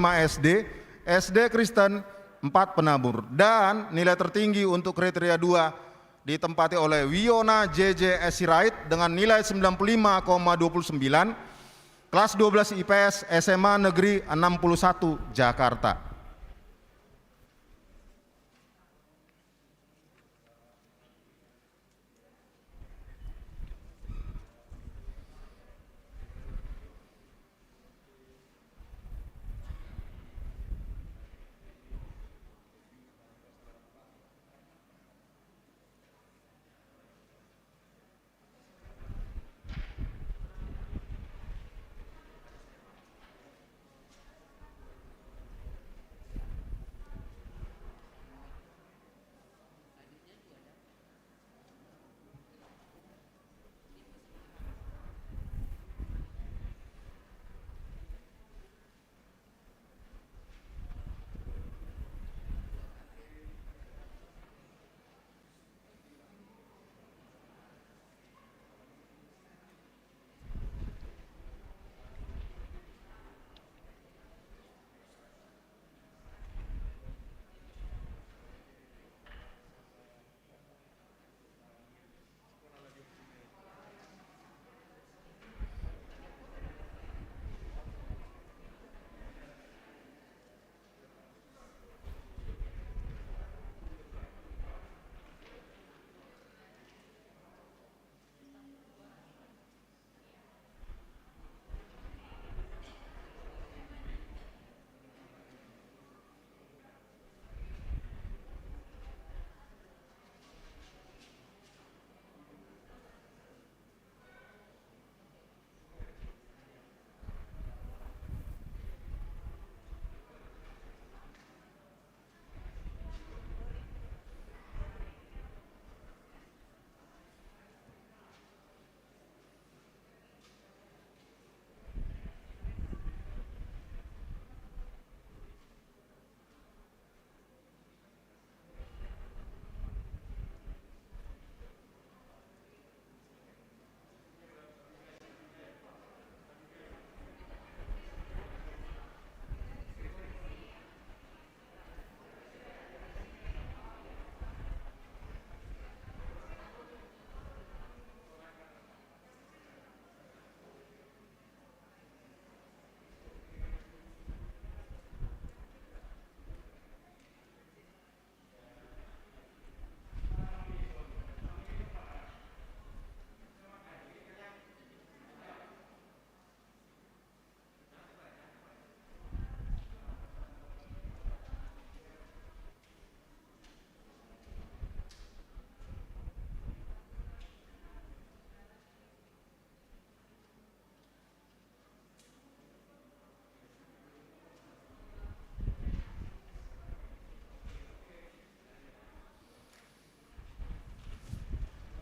Speaker 3: SD Kristen 4 Penabur. Dan nilai tertinggi untuk kriteria 2 ditempati oleh Wiona JJ Sirait dengan nilai 95,29, kelas 12 IPS SMA Negeri 61 Jakarta.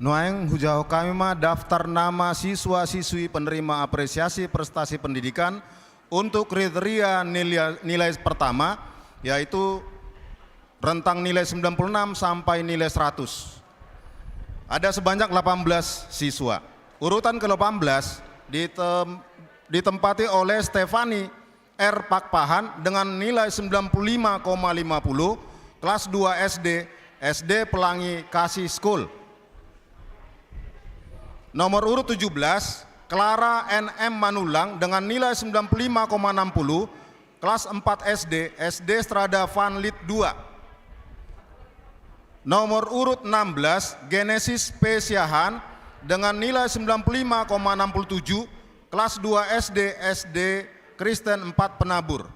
Speaker 3: Nuaeng hujau kami mah daftar nama siswa-siswi penerima apresiasi prestasi pendidikan untuk kriteria nilai pertama, yaitu rentang nilai 96 sampai nilai 100. Ada sebanyak 18 siswa. Urutan ke-18 ditempati oleh Stefani R. Pakpahan dengan nilai 95,50, kelas 2 SD, SD Pelangi Kasih School. Nomor urut 17, Clara N.M. Manulang dengan nilai 95,60, kelas 4 SD, SD Strada Van Lith 2. Nomor urut 16, Genesis P. Siahan dengan nilai 95,67, kelas 2 SD, SD Kristen 4 Penabur.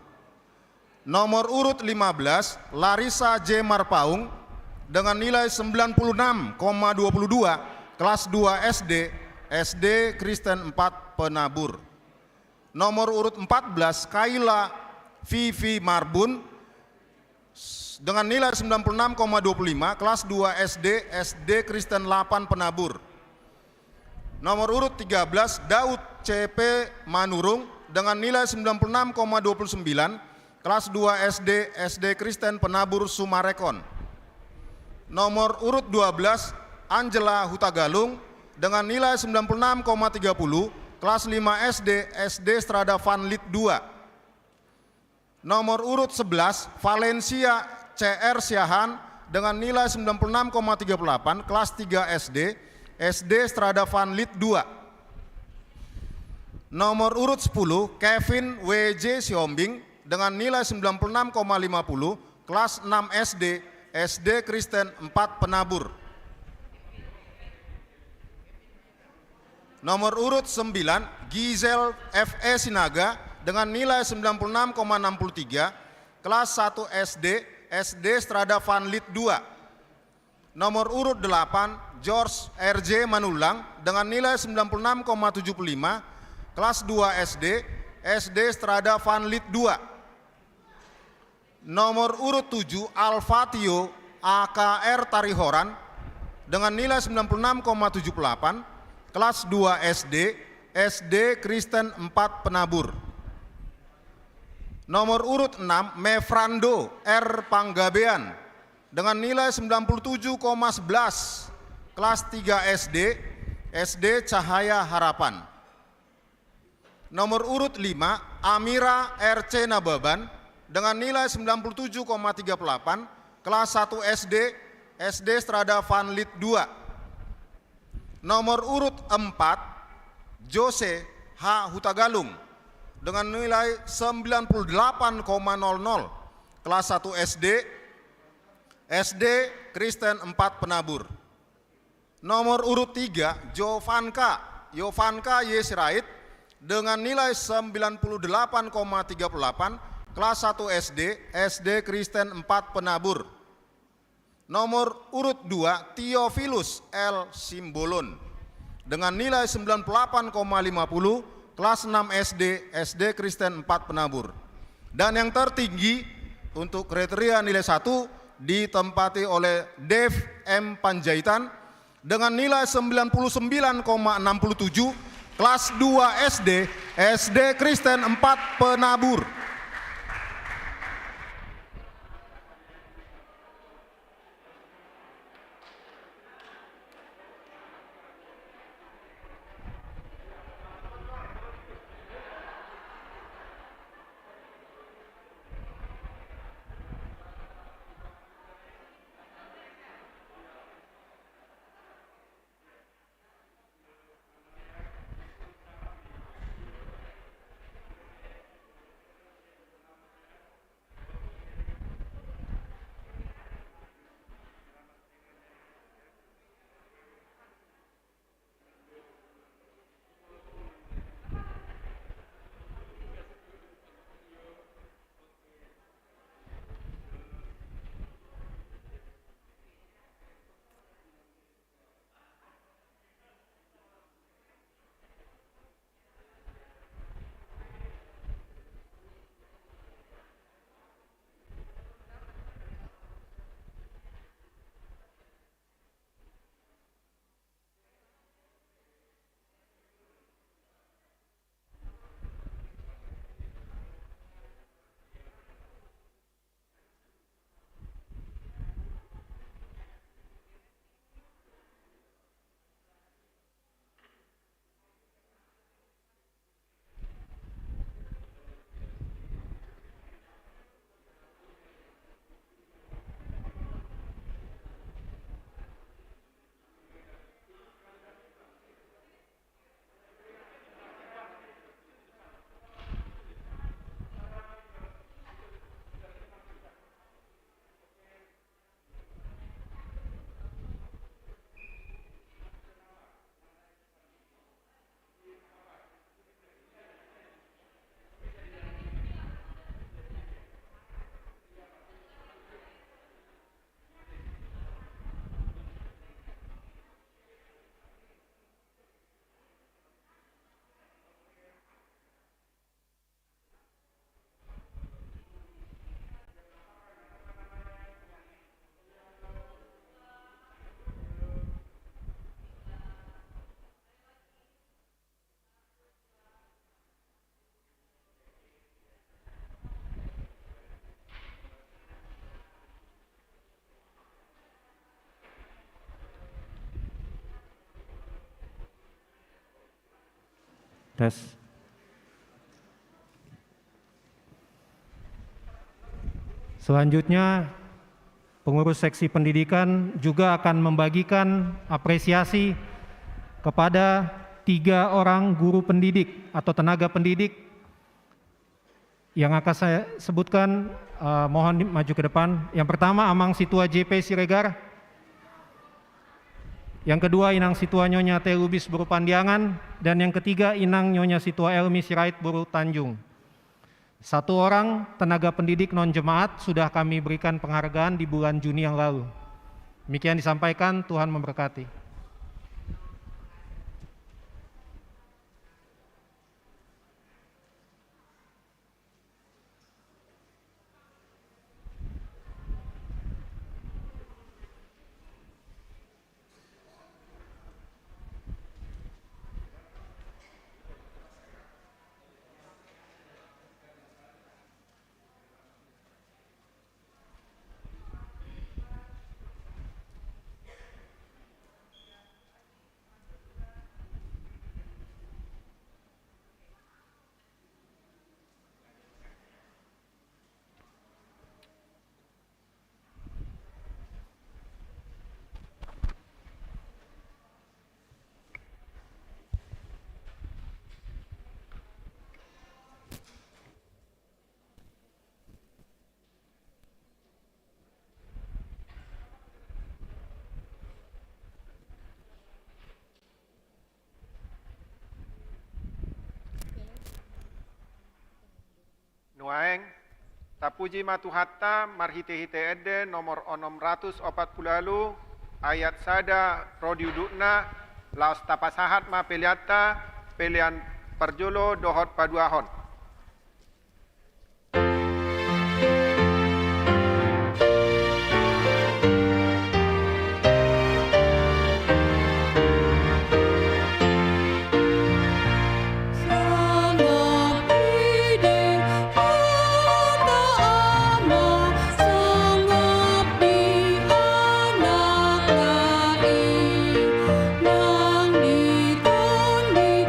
Speaker 3: Nomor urut 15, Larissa J. Marpaung dengan nilai 96,22, kelas 2 SD, SD Kristen 4 Penabur. Nomor urut 14, Kaila Vivi Marbun dengan nilai 96,25, kelas 2 SD, SD Kristen 8 Penabur. Nomor urut 13, Daud CP Manurung dengan nilai 96,29, kelas 2 SD, SD Kristen Penabur Sumarekon. Nomor urut 12, Angela Hutagalung dengan nilai 96,30, kelas 5 SD, SD Strada Van Lith 2. Nomor urut 11, Valencia CR Siahan dengan nilai 96,38, kelas 3 SD, SD Strada Van Lith 2. Nomor urut 10, Kevin WJ Siombing dengan nilai 96,50, kelas 6 SD, SD Kristen 4 Penabur. Nomor urut 9, Gizel FE Sinaga dengan nilai 96,63, kelas 1 SD, SD Strada Van Lith 2. Nomor urut 8, George RJ Manulang dengan nilai 96,75, kelas 2 SD, SD Strada Van Lith 2. Nomor urut 7, Alfatio AKR Tarihoran dengan nilai 96,78, kelas 2 SD, SD Kristen 4 Penabur. Nomor urut 6, Mefrando R. Panggabean dengan nilai 97,11, kelas 3 SD, SD Cahaya Harapan. Nomor urut 5, Amira RC Nababan dengan nilai 97,38, kelas 1 SD, SD Strada Van Lith 2. Nomor urut 4, Jose H. Hutagalung dengan nilai 98,00, kelas 1 SD, SD Kristen 4 Penabur. Nomor urut 3, Jovanka Y. Sirait dengan nilai 98,38, kelas 1 SD, SD Kristen 4 Penabur. Nomor urut 2, Theophilus L. Simbolon dengan nilai 98,50, kelas 6 SD, SD Kristen 4 Penabur. Dan yang tertinggi untuk kriteria nilai 1 ditempati oleh Dev M. Panjaitan dengan nilai 99,67, kelas 2 SD, SD Kristen 4 Penabur.
Speaker 5: Tes. Selanjutnya, pengurus seksi pendidikan juga akan membagikan apresiasi kepada 3 orang guru pendidik atau tenaga pendidik yang akan saya sebutkan. Mohon maju ke depan. Yang pertama, Amang Situa JP Siregar. Yang kedua, Inang Situa Nyonya T. Lubis Buru Pandiangan. Dan yang ketiga, Inang Nyonya Situa Elmi Sirait Buru Tanjung. 1 orang tenaga pendidik non-jemaat sudah kami berikan penghargaan di bulan Juni yang lalu. Demikian disampaikan, Tuhan memberkati.
Speaker 1: Nuaeng, tapuji matuhatta marhite-hite ede nomor 640 ayat sada prodiudukna laos tapasahat ma peliata pelian perjolo dohot paduahon.
Speaker 6: Nang ditundi,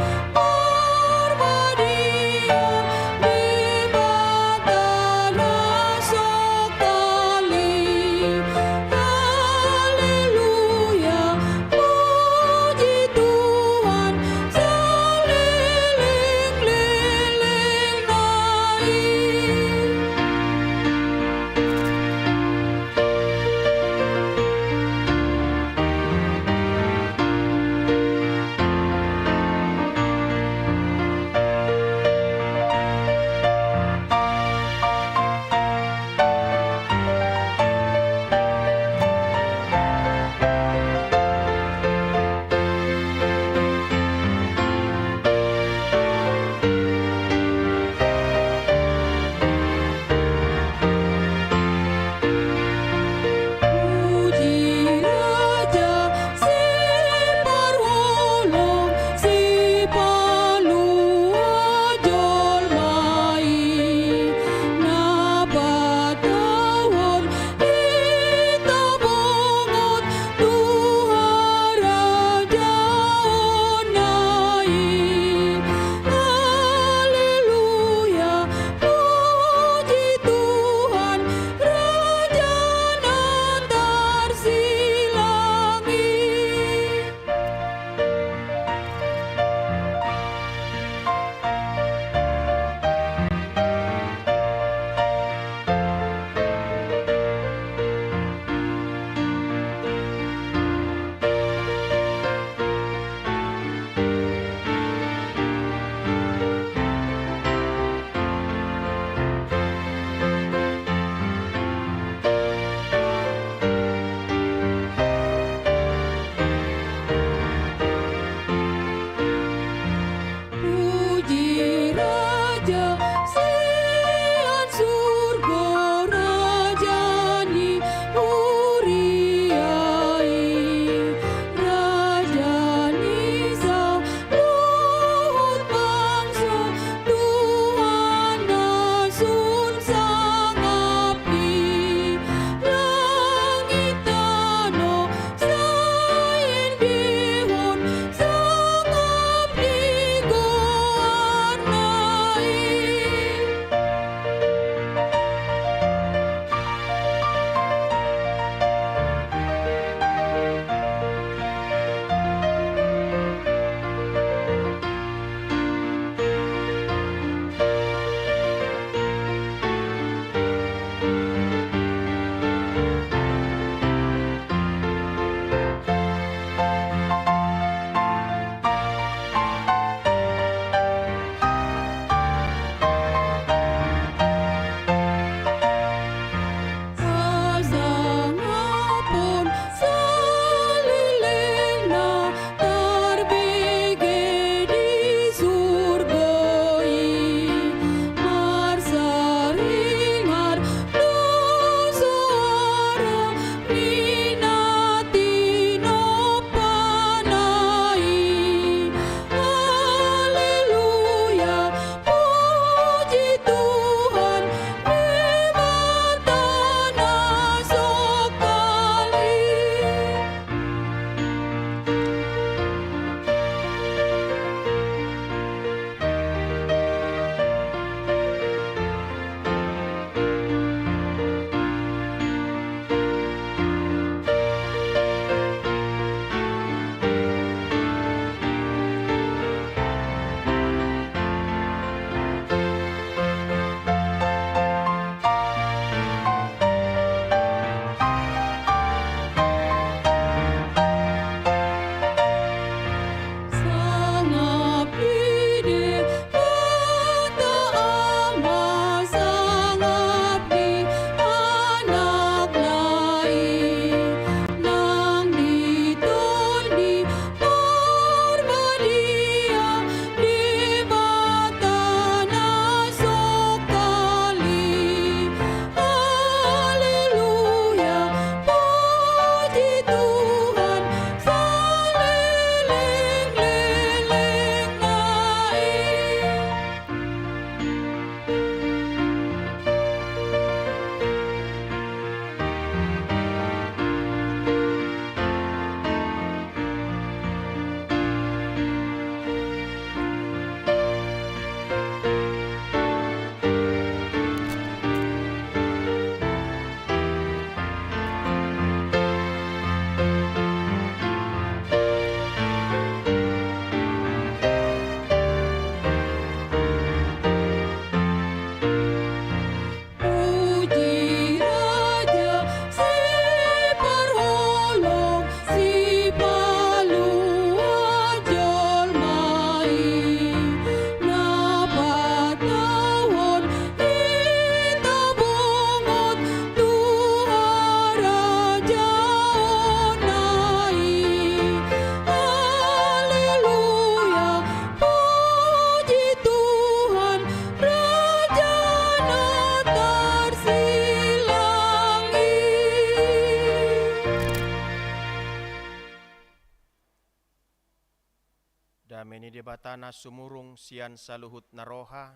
Speaker 6: Dameni debatana sumurung sian saluhut naroha.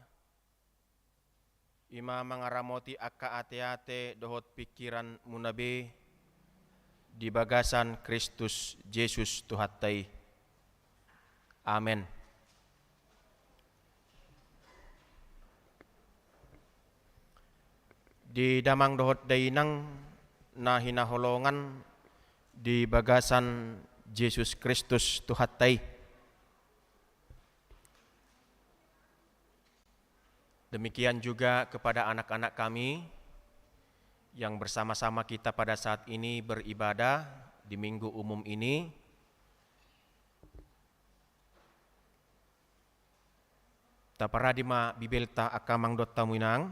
Speaker 6: Ima mangaramoti akka ate-ate dohot pikiran munabe. Di bagasan Kristus Yesus Tuhattai. Amin. Di damang dohot dainang na hinaholongan di bagasan Yesus Kristus Tuhattai. Demikian juga kepada anak-anak kami yang bersama-sama kita pada saat ini beribadah di minggu umum ini. Taparadima bibelta akamang dotta muinang.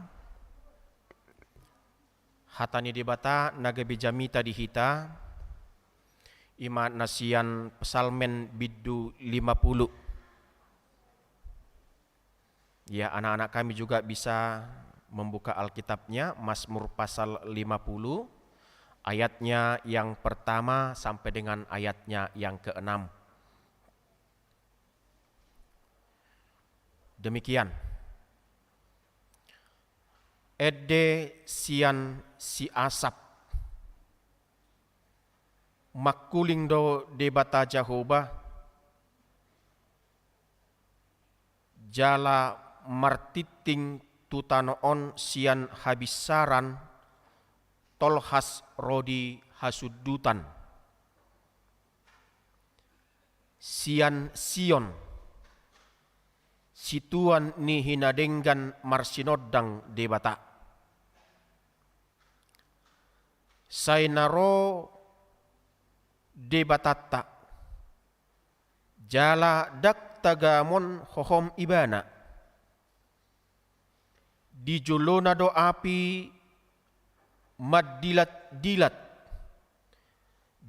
Speaker 6: Hatani dibata naga bijamita dihita. Ima nasian pesalmen biddu 50. Ya, anak-anak kami juga bisa membuka Alkitabnya, Mazmur pasal 50, ayatnya yang pertama sampai dengan ayatnya yang ke-6. Demikian. Ede sian si asap, makuling do debata Jehovah, jala martiting tutanoon sian habisaran tolhas rodi hasudutan sian sion situan ni hinadenggan marsinodang debata sainaro debatata jala dak tagamon hohom ibana di jolona do api maddilat-dilat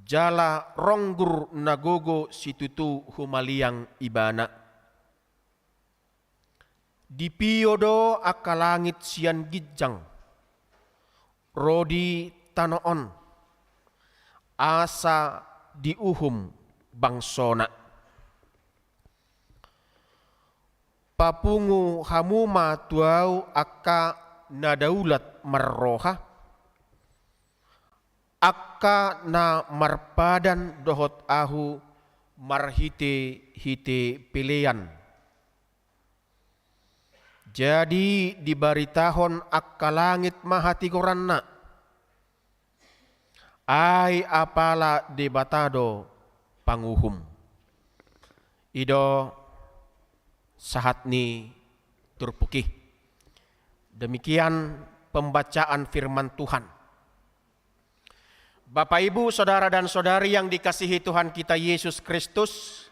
Speaker 6: jala ronggur nagogo situtu humaliang ibana di piodo akalangit sian gijang rodi tanoon asa diuhum bangsona papungu hamuma tuau akka nadaulat marroha akka na marpadan dohot ahu marhite hite pelean. Jadi dibaritahon akka langit mahati koranna ai apala debatado panguhum ido sahat ni turpukih. Demikian pembacaan firman Tuhan. Bapak Ibu, saudara dan saudari yang dikasihi Tuhan kita Yesus Kristus,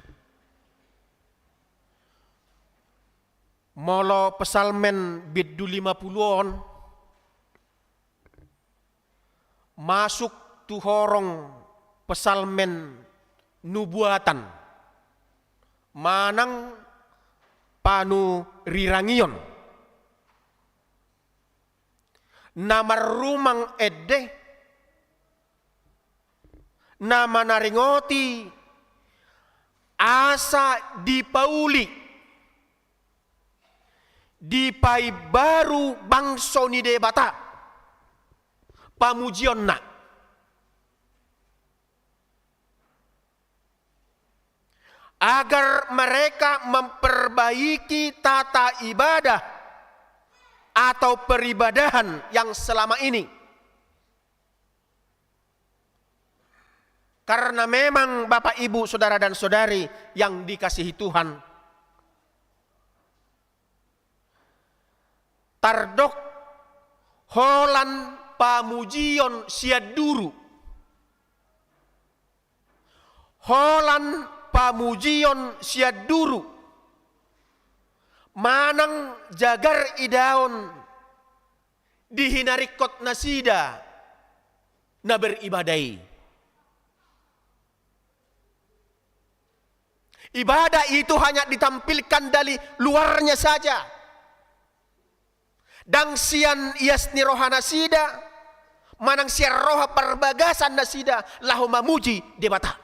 Speaker 6: molo pesalmen biddu 50-on masuk tuhorong pesalmen nubuatan manang panu rirangion nama rumang edde nama naringoti asa dipauli dipai baru bangso ni debata pamujion na agar mereka memperbaiki tata ibadah atau peribadahan yang selama ini. Karena memang Bapak Ibu, saudara dan saudari yang dikasihi Tuhan, tardok holan pamujion siaduru, holan pamujion siaduru, manang jagar idaon dihinarikot nasida na beribadai. Ibadah itu hanya ditampilkan dari luarnya saja. Dang sian iasni roha nasida, manang sian roha perbagasan nasida, lahu mamuji debata.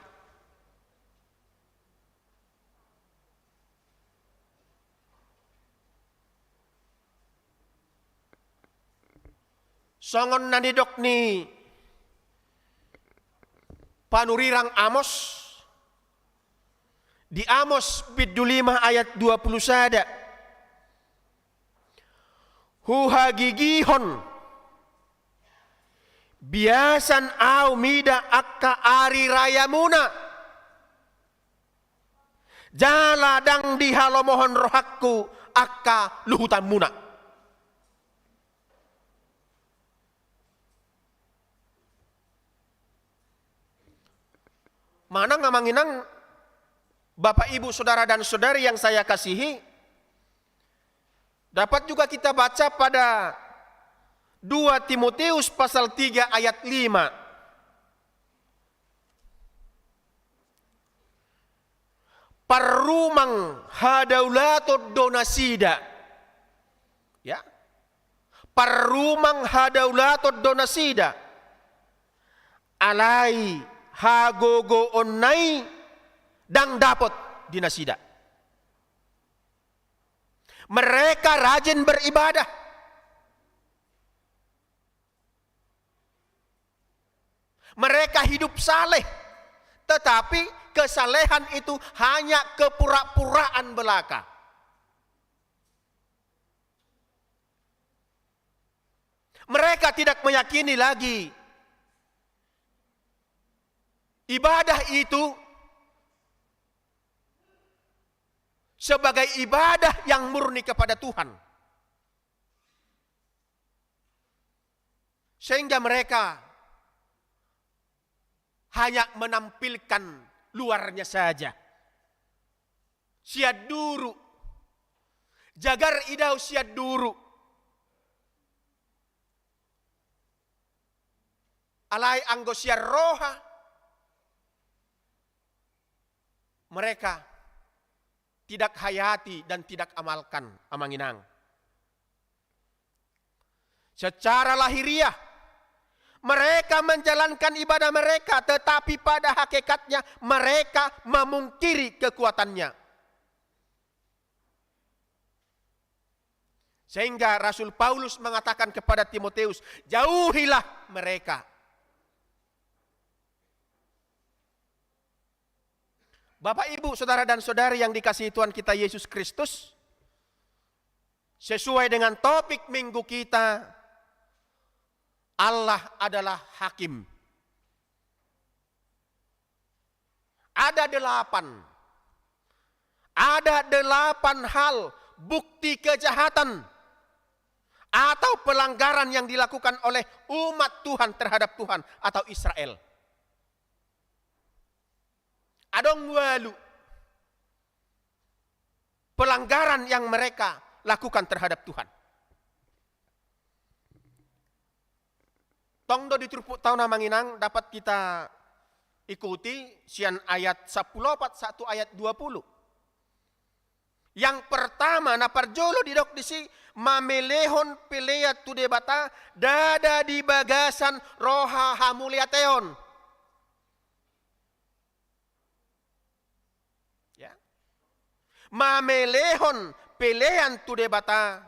Speaker 6: songon nanidok ni panurirang Amos, di Amos biddu 5 ayat 20 sada. Huhagigihon biasan au mida akka ari raya muna. Jala dang dihalomohon rohakku akka luhutan muna. Mana ngamanginang Bapak, Ibu, Saudara dan Saudari yang saya kasihi, dapat juga kita baca pada 2 Timotius pasal 3 ayat 5. Parrumang hadaulato donasida. Ya. Parrumang hadaulato donasida. Alai hagogo onnai dang dapat dinasida. Mereka rajin beribadah. Mereka hidup saleh. Tetapi kesalehan itu hanya kepura-puraan belaka. Mereka tidak meyakini lagi ibadah itu sebagai ibadah yang murni kepada Tuhan. Sehingga mereka hanya menampilkan luarnya saja. Siad duru. Jagar idau siad duru. Alai anggo siar roha. Mereka tidak hayati dan tidak amalkan amanginang. Secara lahiriah mereka menjalankan ibadah mereka, tetapi pada hakikatnya mereka memungkiri kekuatannya. Sehingga Rasul Paulus mengatakan kepada Timotius, jauhilah mereka. Bapak, Ibu, Saudara dan Saudari yang dikasihi Tuhan kita Yesus Kristus, sesuai dengan topik minggu kita, Allah adalah hakim. Ada 8 hal bukti kejahatan atau pelanggaran yang dilakukan oleh umat Tuhan terhadap Tuhan atau Israel. Adong walu pelanggaran yang mereka lakukan terhadap Tuhan. Tongdo diturupuk tahun namanginang dapat kita ikuti sian ayat 14 1 ayat 20. Yang pertama na parjolo didok disi mamelehon peleat tu debata dada di bagasan roha hamuliateon. Mamelehon pelean tu debata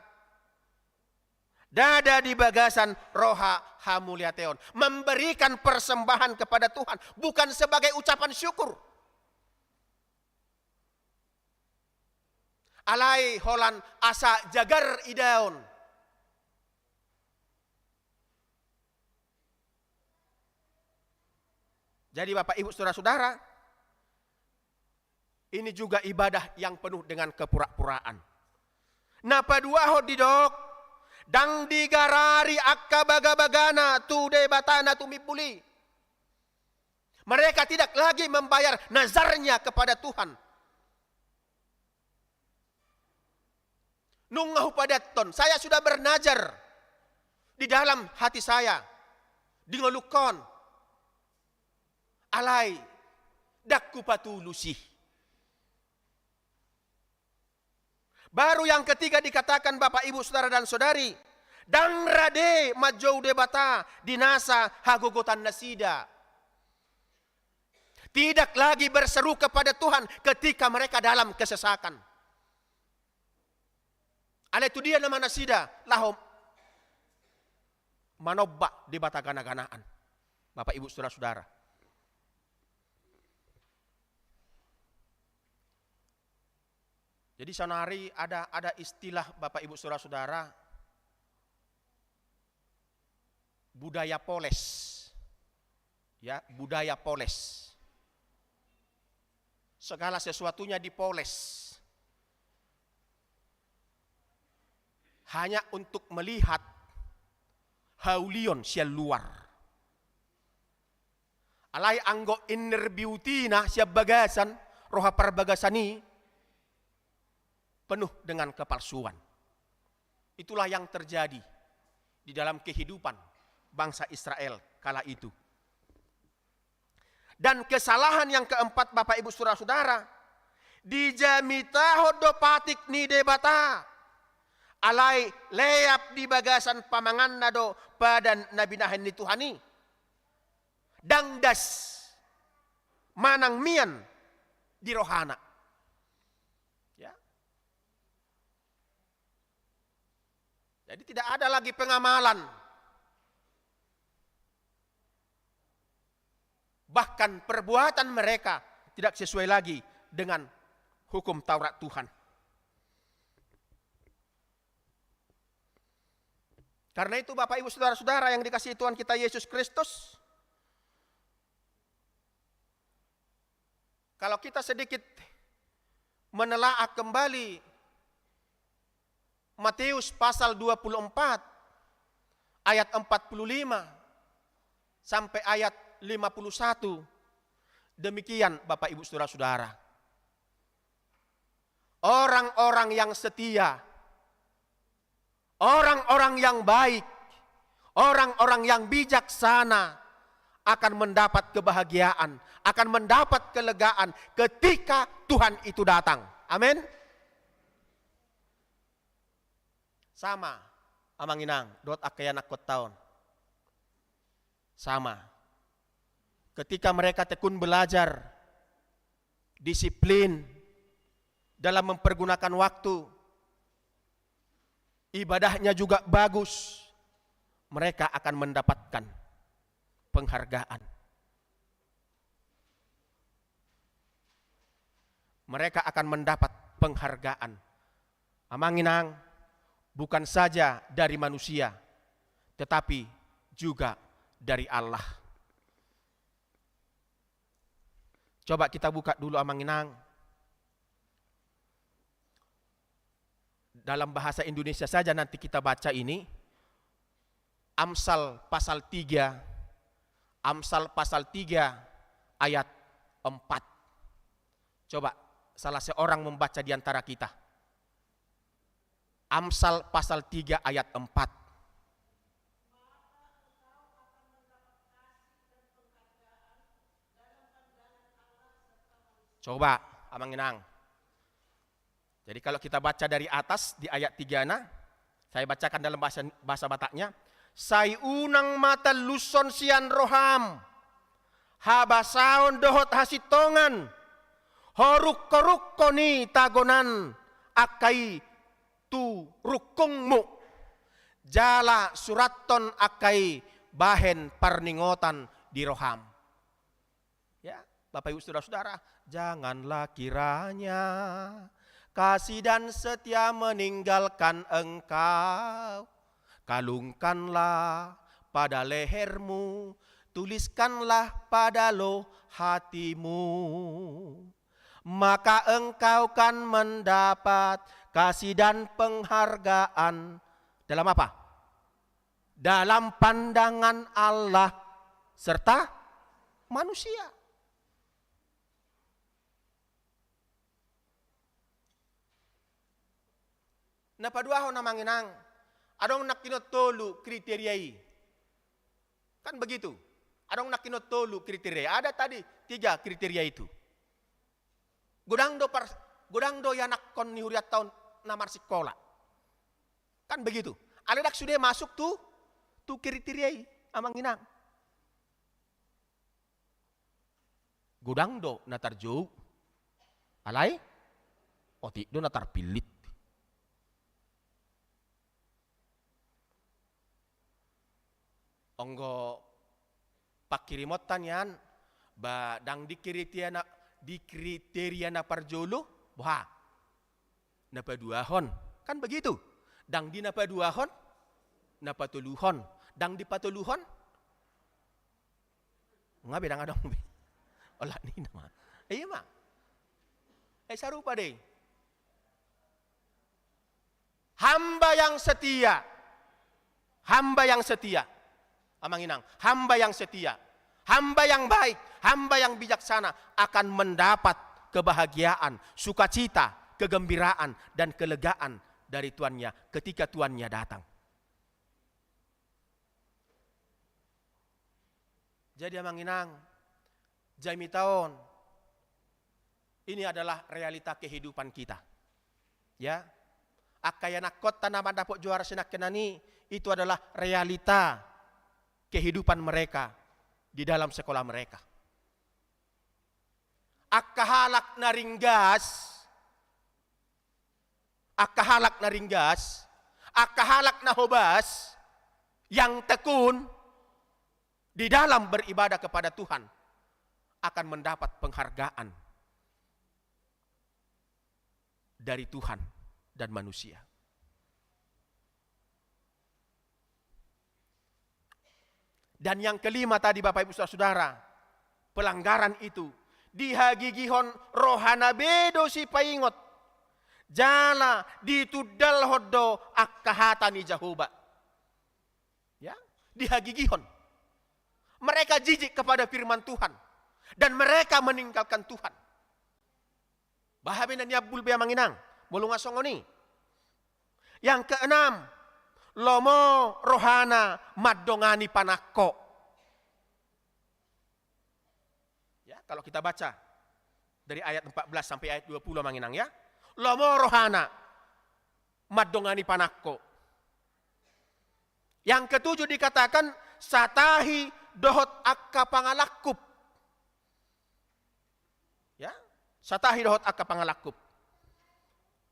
Speaker 6: dada di bagasan roha hamuliateon, memberikan persembahan kepada Tuhan bukan sebagai ucapan syukur. Alai holan asa jagar idaon. Jadi Bapak, Ibu, Saudara-saudara, ini juga ibadah yang penuh dengan kepura-puraan. Napa dua hodidok dang digarari akka baga-bagana tu debatana tumipuli. Mereka tidak lagi membayar nazarnya kepada Tuhan. Nungahu padaton, saya sudah bernajar di dalam hati saya. Dingolukon. Alai dakku patulusi. Baru yang ketiga dikatakan Bapak, Ibu, Saudara dan Saudari, dang rade majau debata dinasa hagogotan nasida. Tidak lagi berseru kepada Tuhan ketika mereka dalam kesesakan. Ala itu dia nama nasida lahom. manobak di bata gana-ganaan. Bapak Ibu Saudara-saudara. Jadi sanari ada istilah Bapak Ibu Saudara-saudara, budaya poles. Ya, budaya poles. Segala sesuatunya dipoles. Hanya untuk melihat haulion siya luar. Alay anggo inner beauty na siya bagasan, roha parbagasani, penuh dengan kepalsuan. Itulah yang terjadi di dalam kehidupan bangsa Israel kala itu. Dan kesalahan yang keempat Bapak Ibu Saudara-saudara, dijamita hodopatik ni debata. Alay leap di bagasan pamangan nado padan nabinahan ni Tuhani. Dangdas manang mian di rohana. Ya. Jadi tidak ada lagi pengamalan. Bahkan perbuatan mereka tidak sesuai lagi dengan hukum Taurat Tuhan. Karena itu Bapak Ibu Saudara-saudara yang dikasihi Tuhan kita Yesus Kristus, kalau kita sedikit menelaah kembali Matius pasal 24 ayat 45 sampai ayat 51, demikian Bapak Ibu Saudara-saudara. Orang-orang yang setia, orang-orang yang baik, orang-orang yang bijaksana akan mendapat kebahagiaan, akan mendapat kelegaan ketika Tuhan itu datang. Amin. Sama amanginang dot akayan akot taon. Sama. Ketika mereka tekun belajar disiplin dalam mempergunakan waktu, ibadahnya juga bagus, mereka akan mendapatkan penghargaan. Mereka akan mendapat penghargaan. Amanginang, bukan saja dari manusia, tetapi juga dari Allah. Coba kita buka dulu Amanginang. Dalam bahasa Indonesia saja nanti kita baca ini. Amsal pasal 3. Amsal pasal 3 ayat 4. Coba salah seorang membaca di antara kita. Amsal pasal 3 ayat 4. Coba Amanginang. Jadi kalau kita baca dari atas di ayat 3 na, saya bacakan dalam bahasa Bataknya. Sai unang mata luson sian roham, habasaon dohot hasitongan, horuk koruk koni tagonan, akai tu rukungmu, jala suraton akai bahen parningotan di roham. Ya, Bapak Ibu Saudara-saudara, janganlah kiranya kasih dan setia meninggalkan engkau. Kalungkanlah pada lehermu, tuliskanlah pada loh hatimu. Maka engkau kan mendapat kasih dan penghargaan. Dalam apa? Dalam pandangan Allah serta manusia. Na paduaho na manginang, adong nakinotolu kriteriai. Kan begitu. Adong nakinotolu kriteria. Ada tadi 3 kriteria itu. Godang do yanak kon ni huriat tahun namar sekolah. Kan begitu. Aledak sudah masuk tu kriteriai amanginang. Godang do natar jauh. Alay? Oti do natar pilit. onggo pakirimotan yan, ba dang dikriteria na parjolo, bah, napaduahon. Kan begitu. Dang di napaduahon, napatuluhon. Dang di patuluhon, nga bidang adong be. Ola ni nama. Iya ma. Sarupa deh. Hamba yang setia. Hamba yang setia. Amanginang, hamba yang setia, hamba yang baik, hamba yang bijaksana akan mendapat kebahagiaan, sukacita, kegembiraan, dan kelegaan dari tuannya ketika tuannya datang. Jadi amanginang, jami taon, ini adalah realita kehidupan kita. Ya, akayana kota nama dapat juara senak kenani, itu adalah realita kehidupan mereka di dalam sekolah mereka. Akahalak na hobas, yang tekun di dalam beribadah kepada Tuhan akan mendapat penghargaan dari Tuhan dan manusia. Dan yang kelima tadi Bapak Ibu Saudara, pelanggaran itu dihagigihon rohana bedo si paingot jala ditudal hodo akkahatani jahoba. Ya, dihagigihon. Mereka jijik kepada firman Tuhan dan mereka meninggalkan Tuhan. Bahabinan yabul bea manginang, mulunga songoni. Yang keenam, lomo rohana madongani panakko. Ya, kalau kita baca dari ayat 14 sampai ayat 20 manginang ya. Lomo rohana madongani panakko. Yang ketujuh dikatakan satahi dohot akka pangalakup. Ya, satahi dohot akka pangalakup.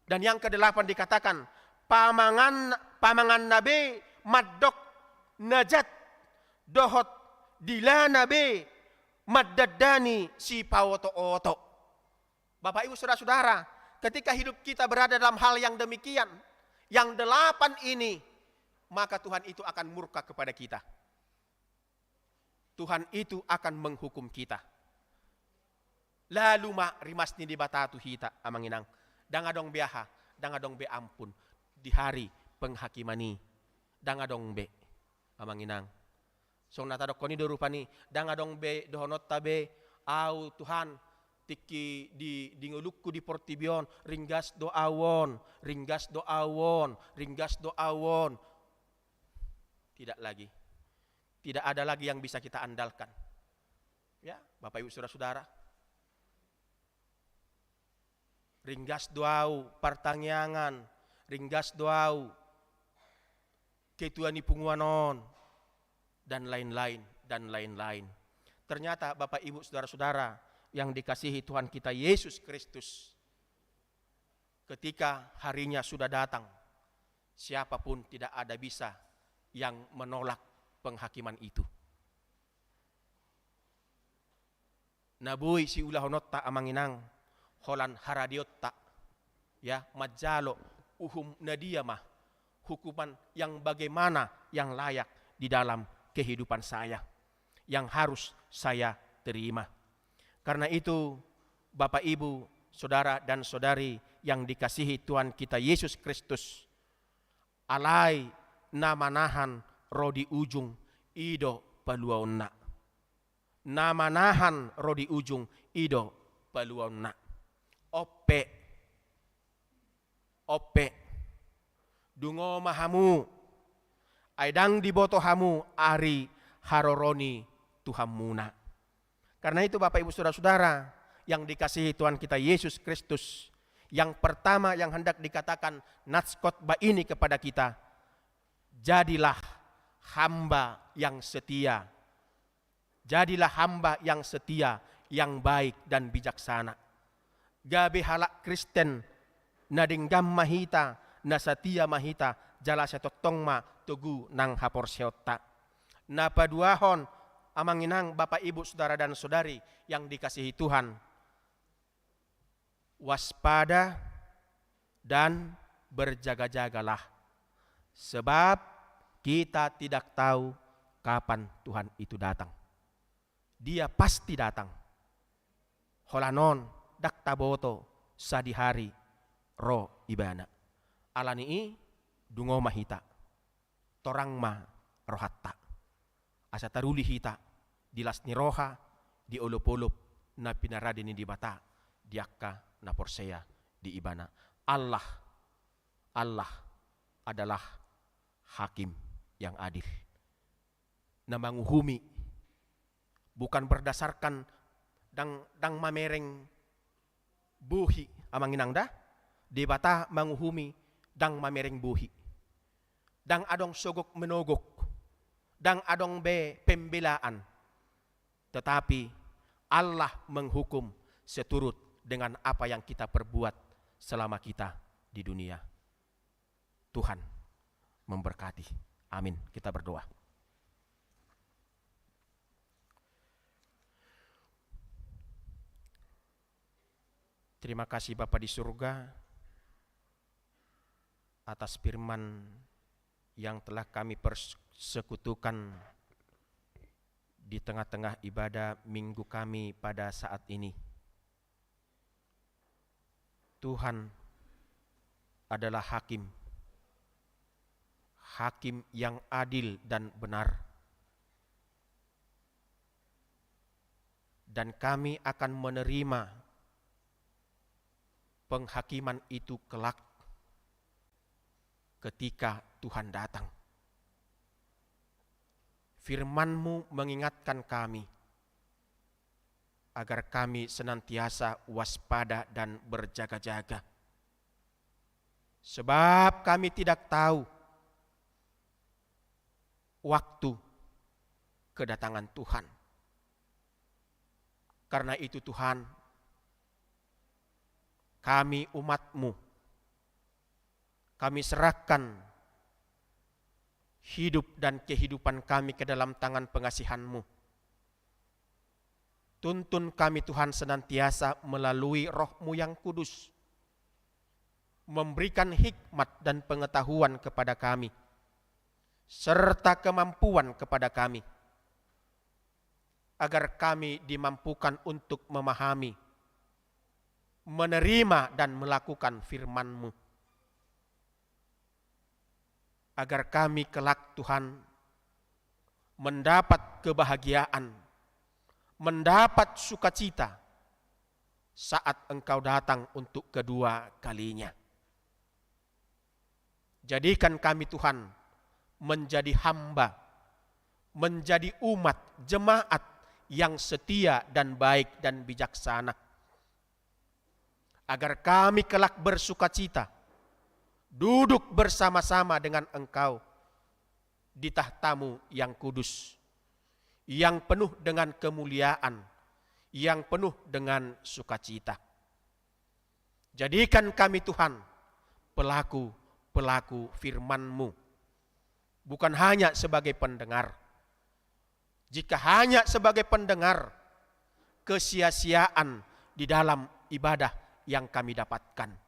Speaker 6: Dan yang kedelapan dikatakan pamangan nabe maddok najat dohot dila nabe maddadani si pawoto oto. Bapak Ibu Saudara-saudara, ketika hidup kita berada dalam hal yang demikian, yang delapan ini, maka Tuhan itu akan murka kepada kita. Tuhan itu akan menghukum kita. Lalu rimasni di batatu hita amanginang, dangadong biaha, dangadong be ampun. Di hari penghakimani dangadong be amanginang song natadok koni dorupani dangadong be dohonot tabe au Tuhan tiki di ngulukku di portibion ringgas do awon tidak ada lagi yang bisa kita andalkan. Ya Bapak Ibu Saudara-saudara, ringgas doau partangyangan, ringgas doau, ketuani punguanon, dan lain-lain. Ternyata Bapak Ibu Saudara-saudara yang dikasihi Tuhan kita Yesus Kristus, ketika harinya sudah datang, siapapun tidak ada bisa yang menolak penghakiman itu. Nabuy si ulahonotta amanginang, holan haradiotta, ya majalo, uhum nadiyamah, hukuman yang bagaimana yang layak di dalam kehidupan saya, yang harus saya terima. Karena itu Bapak Ibu, Saudara dan Saudari yang dikasihi Tuhan kita Yesus Kristus, alai namanahan rodi ujung ido paluauna. Namanahan rodi ujung ido paluauna. Ope dungo mahamu aidang diboto hamu ari haroroni tuhamuna. Karena itu Bapak Ibu Saudara-saudara yang dikasihi Tuhan kita Yesus Kristus, yang pertama yang hendak dikatakan natskotbah ini kepada kita, jadilah hamba yang setia. Jadilah hamba yang setia, yang baik dan bijaksana. Gabe halak Kristen nadinggam mahita, nasatia mahita, jala setotongma tugu nang hapor seota. Napaduahon amanginang Bapak Ibu Saudara dan Saudari yang dikasihi Tuhan. Waspada dan berjaga-jagalah, sebab kita tidak tahu kapan Tuhan itu datang. Dia pasti datang. Holanon dak taboto sadihari ro ibana. Alani dungo mahita. Torang ma rohatta. Asa taruli hita dilas ni roha di olop-olop na pinaradini di bata diakka na porseya di ibana. Allah adalah hakim yang adil. Na manguhumi bukan berdasarkan dang mamereng buhi amanginang dah. Di bata manguhumi dang mamereng buhi. Dang adong sogok menogok. Dang adong be pembelaan. Tetapi Allah menghukum seturut dengan apa yang kita perbuat selama kita di dunia. Tuhan memberkati. Amin. Kita berdoa. Terima kasih Bapa di surga atas firman yang telah kami persekutukan di tengah-tengah ibadah minggu kami pada saat ini. Tuhan adalah hakim yang adil dan benar. Dan kami akan menerima penghakiman itu kelak ketika Tuhan datang. Firman-Mu mengingatkan kami agar kami senantiasa waspada dan berjaga-jaga. Sebab kami tidak tahu waktu kedatangan Tuhan. Karena itu Tuhan, kami umat-Mu, kami serahkan hidup dan kehidupan kami ke dalam tangan pengasihan-Mu. Tuntun kami Tuhan senantiasa melalui Roh-Mu yang kudus, memberikan hikmat dan pengetahuan kepada kami, serta kemampuan kepada kami, agar kami dimampukan untuk memahami, menerima dan melakukan firman-Mu. Agar kami kelak Tuhan mendapat kebahagiaan, mendapat sukacita saat Engkau datang untuk kedua kalinya. Jadikan kami Tuhan menjadi hamba, menjadi umat, jemaat yang setia dan baik dan bijaksana. Agar kami kelak bersukacita, duduk bersama-sama dengan Engkau di tahta-Mu yang kudus, yang penuh dengan kemuliaan, yang penuh dengan sukacita. Jadikan kami Tuhan pelaku firman-Mu, bukan hanya sebagai pendengar. Jika hanya sebagai pendengar, kesia-siaan di dalam ibadah yang kami dapatkan.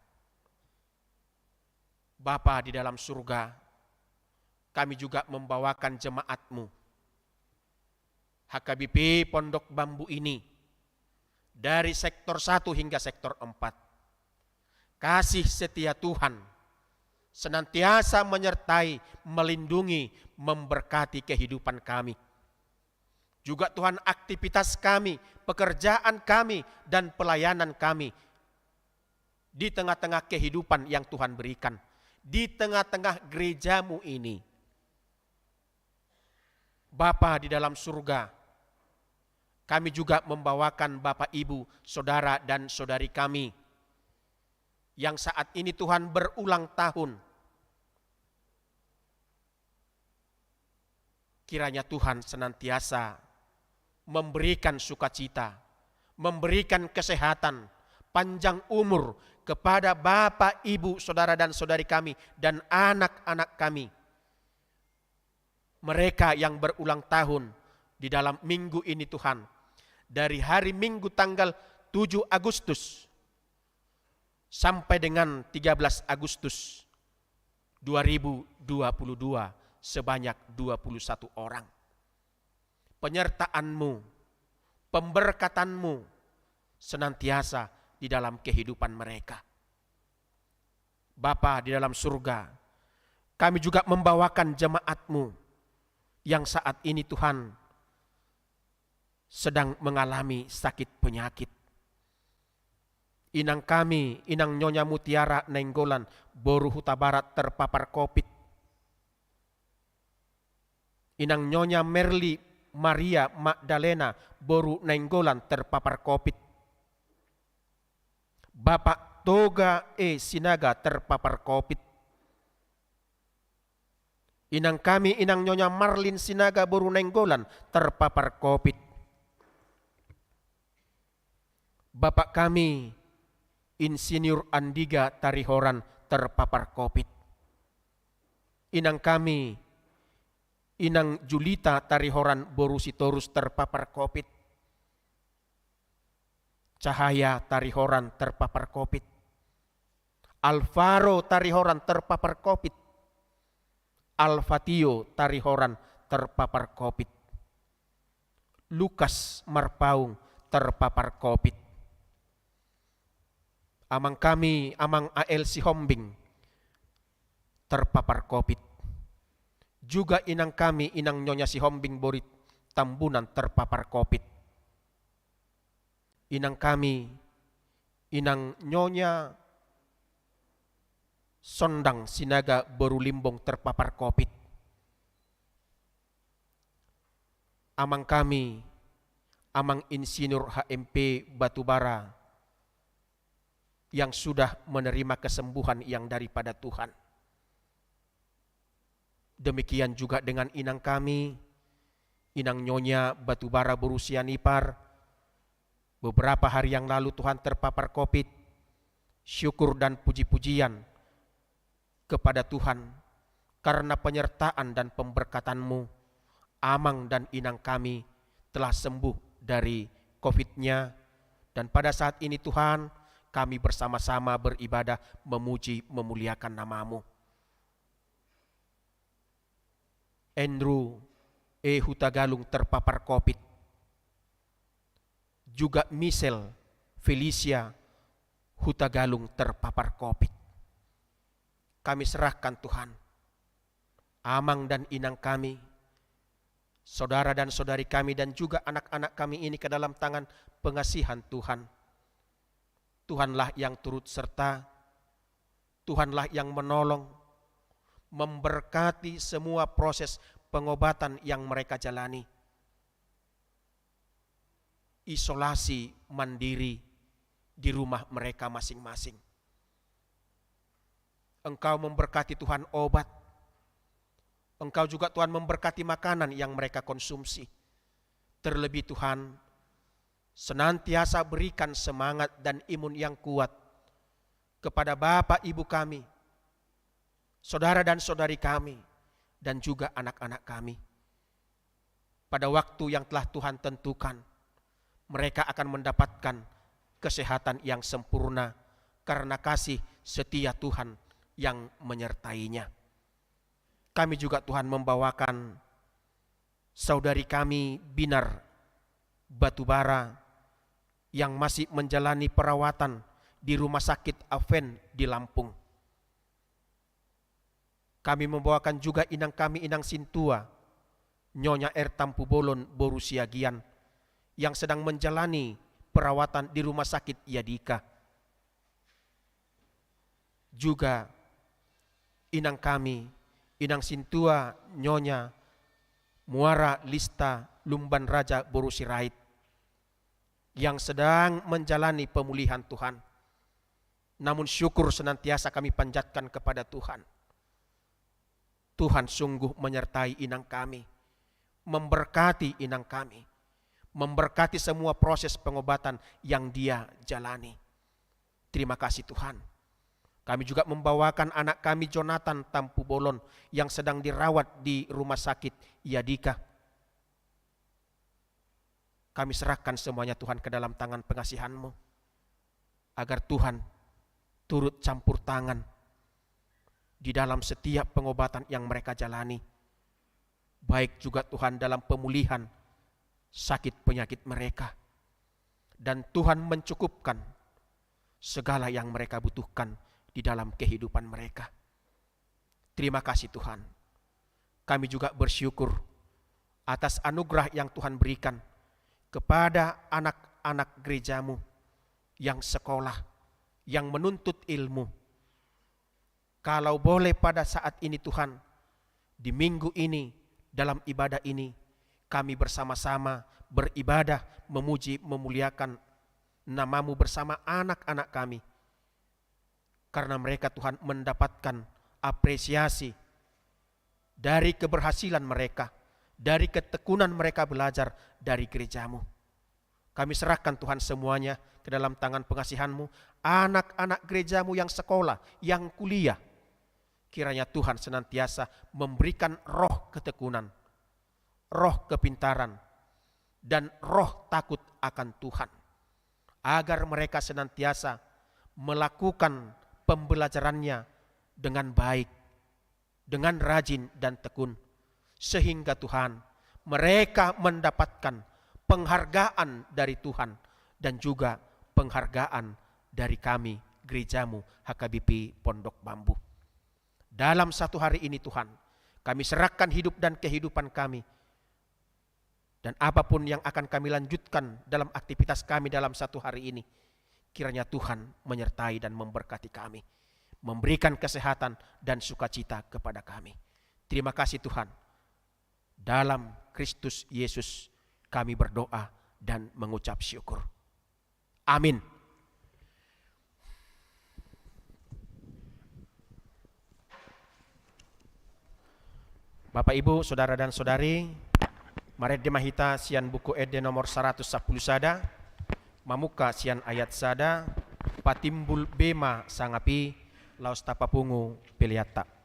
Speaker 6: Bapa di dalam surga, kami juga membawakan jemaat-Mu, HKBP Pondok Bambu ini, dari sektor 1 hingga sektor 4. Kasih setia Tuhan senantiasa menyertai, melindungi, memberkati kehidupan kami. Juga Tuhan aktivitas kami, pekerjaan kami, dan pelayanan kami di tengah-tengah kehidupan yang Tuhan berikan. Di tengah-tengah gereja-Mu ini. Bapa di dalam surga, kami juga membawakan Bapak Ibu, Saudara dan Saudari kami yang saat ini Tuhan berulang tahun. Kiranya Tuhan senantiasa memberikan sukacita, memberikan kesehatan, panjang umur kepada Bapak, Ibu, Saudara dan Saudari kami dan anak-anak kami. mereka yang berulang tahun di dalam minggu ini Tuhan, dari hari Minggu tanggal 7 Agustus sampai dengan 13 Agustus 2022 sebanyak 21 orang. Penyertaan-Mu, pemberkatan-Mu senantiasa di dalam kehidupan mereka. Bapa di dalam surga, kami juga membawakan jemaat-Mu yang saat ini Tuhan sedang mengalami sakit penyakit. Inang kami, Inang Nyonya Mutiara Nainggolan, Boru Huta Barat terpapar COVID. Inang Nyonya Merli Maria Magdalena, Boru Nainggolan terpapar COVID. Bapak Toga Sinaga terpapar COVID. Inang kami, Inang Nyonya Marlin Sinaga, Boru Nainggolan terpapar COVID. Bapak kami, Insinyur Andiga Tarihoran terpapar COVID. Inang kami, Inang Julita Tarihoran Boru Sitorus terpapar COVID. Cahaya Tarihoran terpapar COVID. Alvaro Tarihoran terpapar COVID. Alfatio Tarihoran terpapar COVID. Lukas Marpaung terpapar COVID. Amang kami, Amang AL Sihombing terpapar COVID. Juga inang kami, Inang Nyonya Sihombing Borit Tambunan terpapar COVID. Inang kami, Inang Nyonya Sondang Sinaga Boru Limbong terpapar COVID. Amang kami, Amang Insinyur HMP Batubara yang sudah menerima kesembuhan yang daripada Tuhan. Demikian juga dengan inang kami, Inang Nyonya Batubara berusia nipar. Beberapa hari yang lalu Tuhan terpapar COVID. Syukur dan puji-pujian kepada Tuhan karena penyertaan dan pemberkatan-Mu. Amang dan inang kami telah sembuh dari COVID-nya. Dan pada saat ini Tuhan, kami bersama-sama beribadah, memuji, memuliakan nama-Mu. Andrew Hutagalung terpapar COVID. Juga Michelle Felicia Hutagalung terpapar COVID. Kami serahkan Tuhan, Amang dan inang kami, saudara dan saudari kami, dan juga anak-anak kami ini ke dalam tangan pengasihan Tuhan. Tuhanlah yang turut serta, Tuhanlah yang menolong, memberkati semua proses pengobatan yang mereka jalani. Isolasi mandiri di rumah mereka masing-masing. Engkau memberkati Tuhan obat. Engkau juga Tuhan memberkati makanan yang mereka konsumsi. Terlebih Tuhan, senantiasa berikan semangat dan imun yang kuat kepada Bapak Ibu kami, saudara dan saudari kami, dan juga anak-anak kami. Pada waktu yang telah Tuhan tentukan, mereka akan mendapatkan kesehatan yang sempurna karena kasih setia Tuhan yang menyertainya. Kami juga Tuhan membawakan saudari kami Binar Batubara yang masih menjalani perawatan di Rumah Sakit Aven di Lampung. Kami membawakan juga inang kami, Inang Sintua, Nyonya Tampu Bolon Boru Siagian, yang sedang menjalani perawatan di Rumah Sakit Yadika. Juga inang kami, Inang Sintua, Nyonya Muara Lista Lumban Raja Boru Sirait, yang sedang menjalani pemulihan Tuhan. Namun syukur senantiasa kami panjatkan kepada Tuhan. Tuhan sungguh menyertai inang kami, memberkati inang kami, memberkati semua proses pengobatan yang dia jalani. Terima kasih Tuhan. Kami juga membawakan anak kami Jonathan Tampu Bolon yang sedang dirawat di rumah sakit Yadika. Kami serahkan semuanya Tuhan ke dalam tangan pengasihan-Mu, agar Tuhan turut campur tangan di dalam setiap pengobatan yang mereka jalani. Baik juga Tuhan dalam pemulihan sakit penyakit mereka. Dan Tuhan mencukupkan segala yang mereka butuhkan di dalam kehidupan mereka. Terima kasih Tuhan. Kami juga bersyukur atas anugerah yang Tuhan berikan kepada anak-anak gereja-Mu yang sekolah, yang menuntut ilmu. Kalau boleh pada saat ini Tuhan, di minggu ini, dalam ibadah ini, kami bersama-sama beribadah, memuji, memuliakan nama-Mu bersama anak-anak kami. Karena mereka Tuhan mendapatkan apresiasi dari keberhasilan mereka, dari ketekunan mereka belajar dari gereja-Mu. Kami serahkan Tuhan semuanya ke dalam tangan pengasihan-Mu, anak-anak gereja-Mu yang sekolah, yang kuliah. Kiranya Tuhan senantiasa memberikan roh ketekunan, roh kepintaran, dan roh takut akan Tuhan. Agar mereka senantiasa melakukan pembelajarannya dengan baik, dengan rajin dan tekun. Sehingga Tuhan, mereka mendapatkan penghargaan dari Tuhan dan juga penghargaan dari kami, gereja-Mu HKBP Pondok Bambu. Dalam satu hari ini Tuhan, kami serahkan hidup dan kehidupan kami. Dan apapun yang akan kami lanjutkan dalam aktivitas kami dalam satu hari ini, kiranya Tuhan menyertai dan memberkati kami, memberikan kesehatan dan sukacita kepada kami. Terima kasih Tuhan. Dalam Kristus Yesus kami berdoa dan mengucap syukur. Amin. Bapak Ibu, Saudara dan Saudari, mari demahita sian buku ede nomor 110 sada, mamuka sian ayat sada, patimbul bema sangapi, laos tapapungu piliata.
Speaker 7: Bata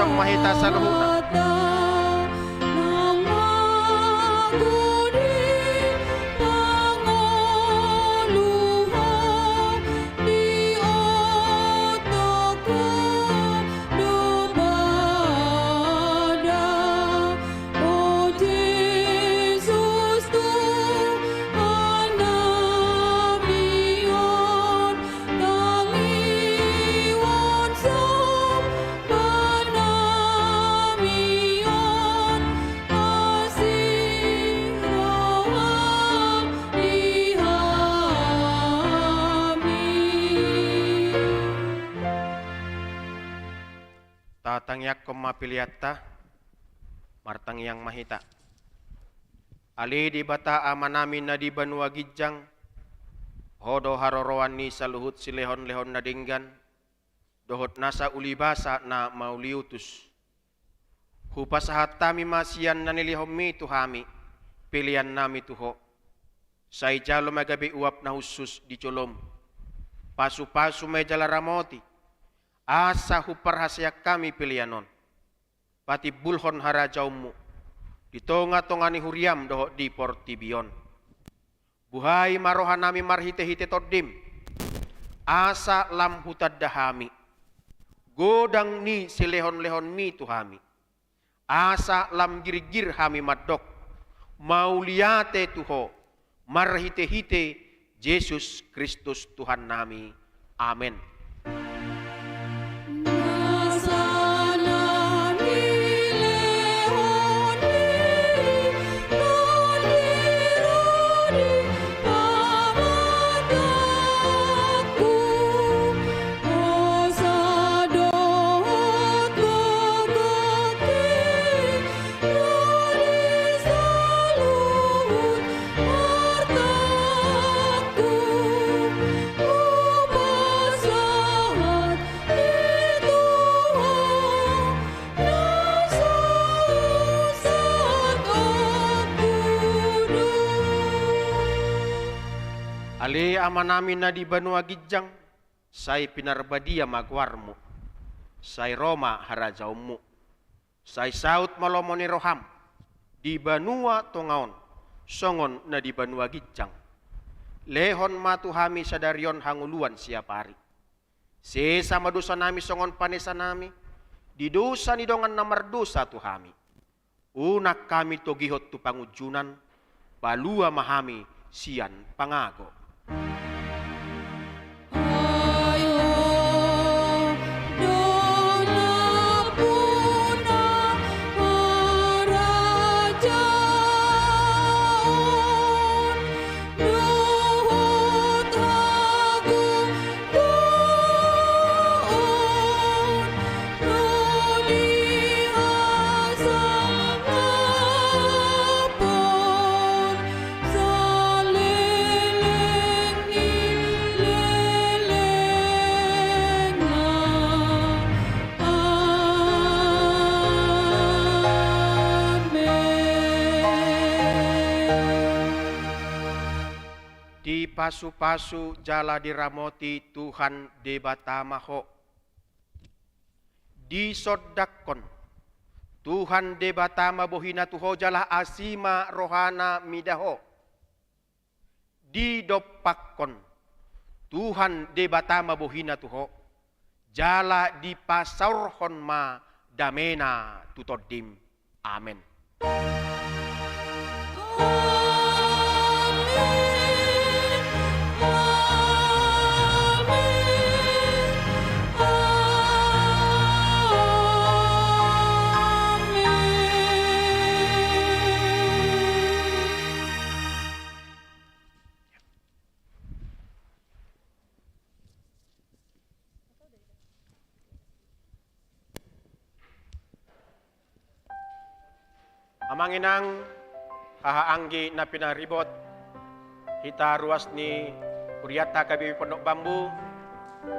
Speaker 6: Yang Mahita saluhuna. Tatang yakom mapiliatta, martang yang mahita. Ali di bata amanami na di banua gijang, hodo haroroan ni saluhut silehon-lehon na dinggan, dohot nasa ulibasa na mauliutus. Hupasahat tami masiyan na nilihom mi tuhami, pilihan nami tuho. Say jalo magabi uap na husus di colom, pasu-pasu may jalaramoti, asa huparhasya kami pilihanon. Pati bulhon harajaumu, ditonga-tonga ni huriam doho di portibion. Buhay marohan nami marhite-hite todim, asa lam hutad dahami. Godang ni silehon-lehon mi tuhami, asa lam girgir hami madok. Mauliate tuho, marhite-hite Yesus Kristus Tuhan nami. Amin. Ali amanami na di banua gijang, say pinarbadia magwarmo, say Roma harajaumu, say saut malomoni roham, di banua tongaon, songon na di banua gijang. Lehon matuhami sadarion hanguluan siapari. Sesama dosa nami songon panesa nami, di dosa ni dongan namar dosa tuhami. Unak kami togihot tu pangujunan, balua mahami sian pangago. Pasu-pasu jala diramoti Tuhan debatamaho. Disodakon Tuhan debatama bohina tuho jala asima rohana midaho. Didopakon Tuhan debatama bohina tuho jala dipasaurhon ma damena tutodim. Amin. Amanginang hahaanggi na pinaribot, hita ruas ni Kuryata kabibi Pondok Bambu,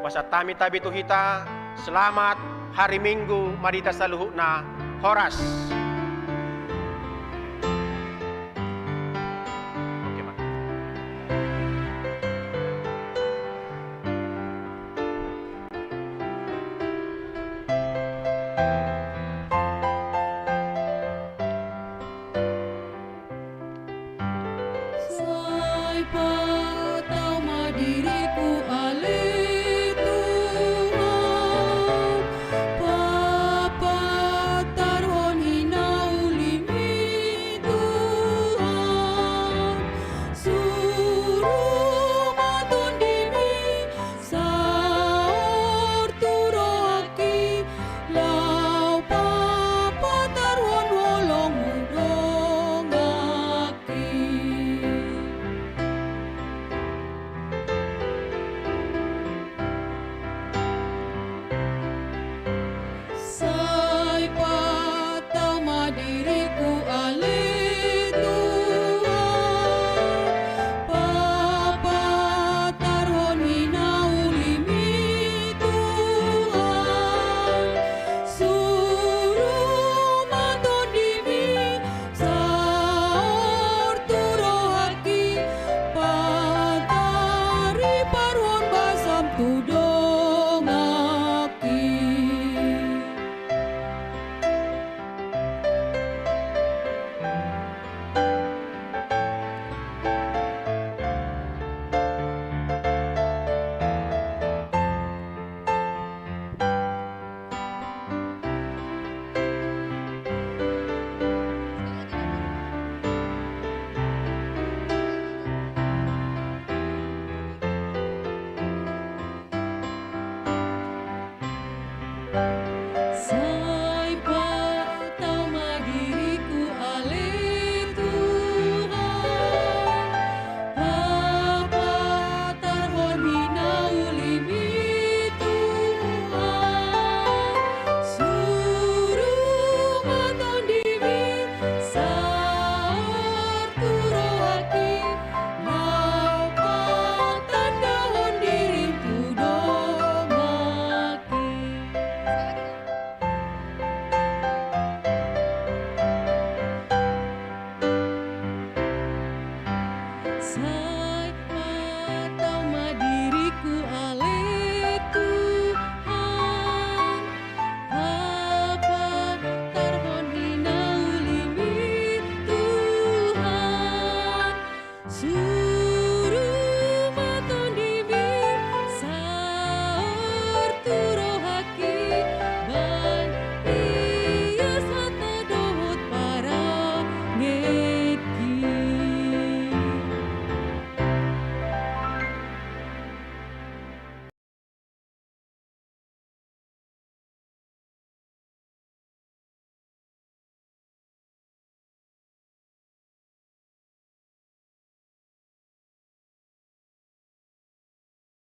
Speaker 6: masa tami tabi tu hita, selamat hari Minggu marita saluhuk na horas. Oke, Mak.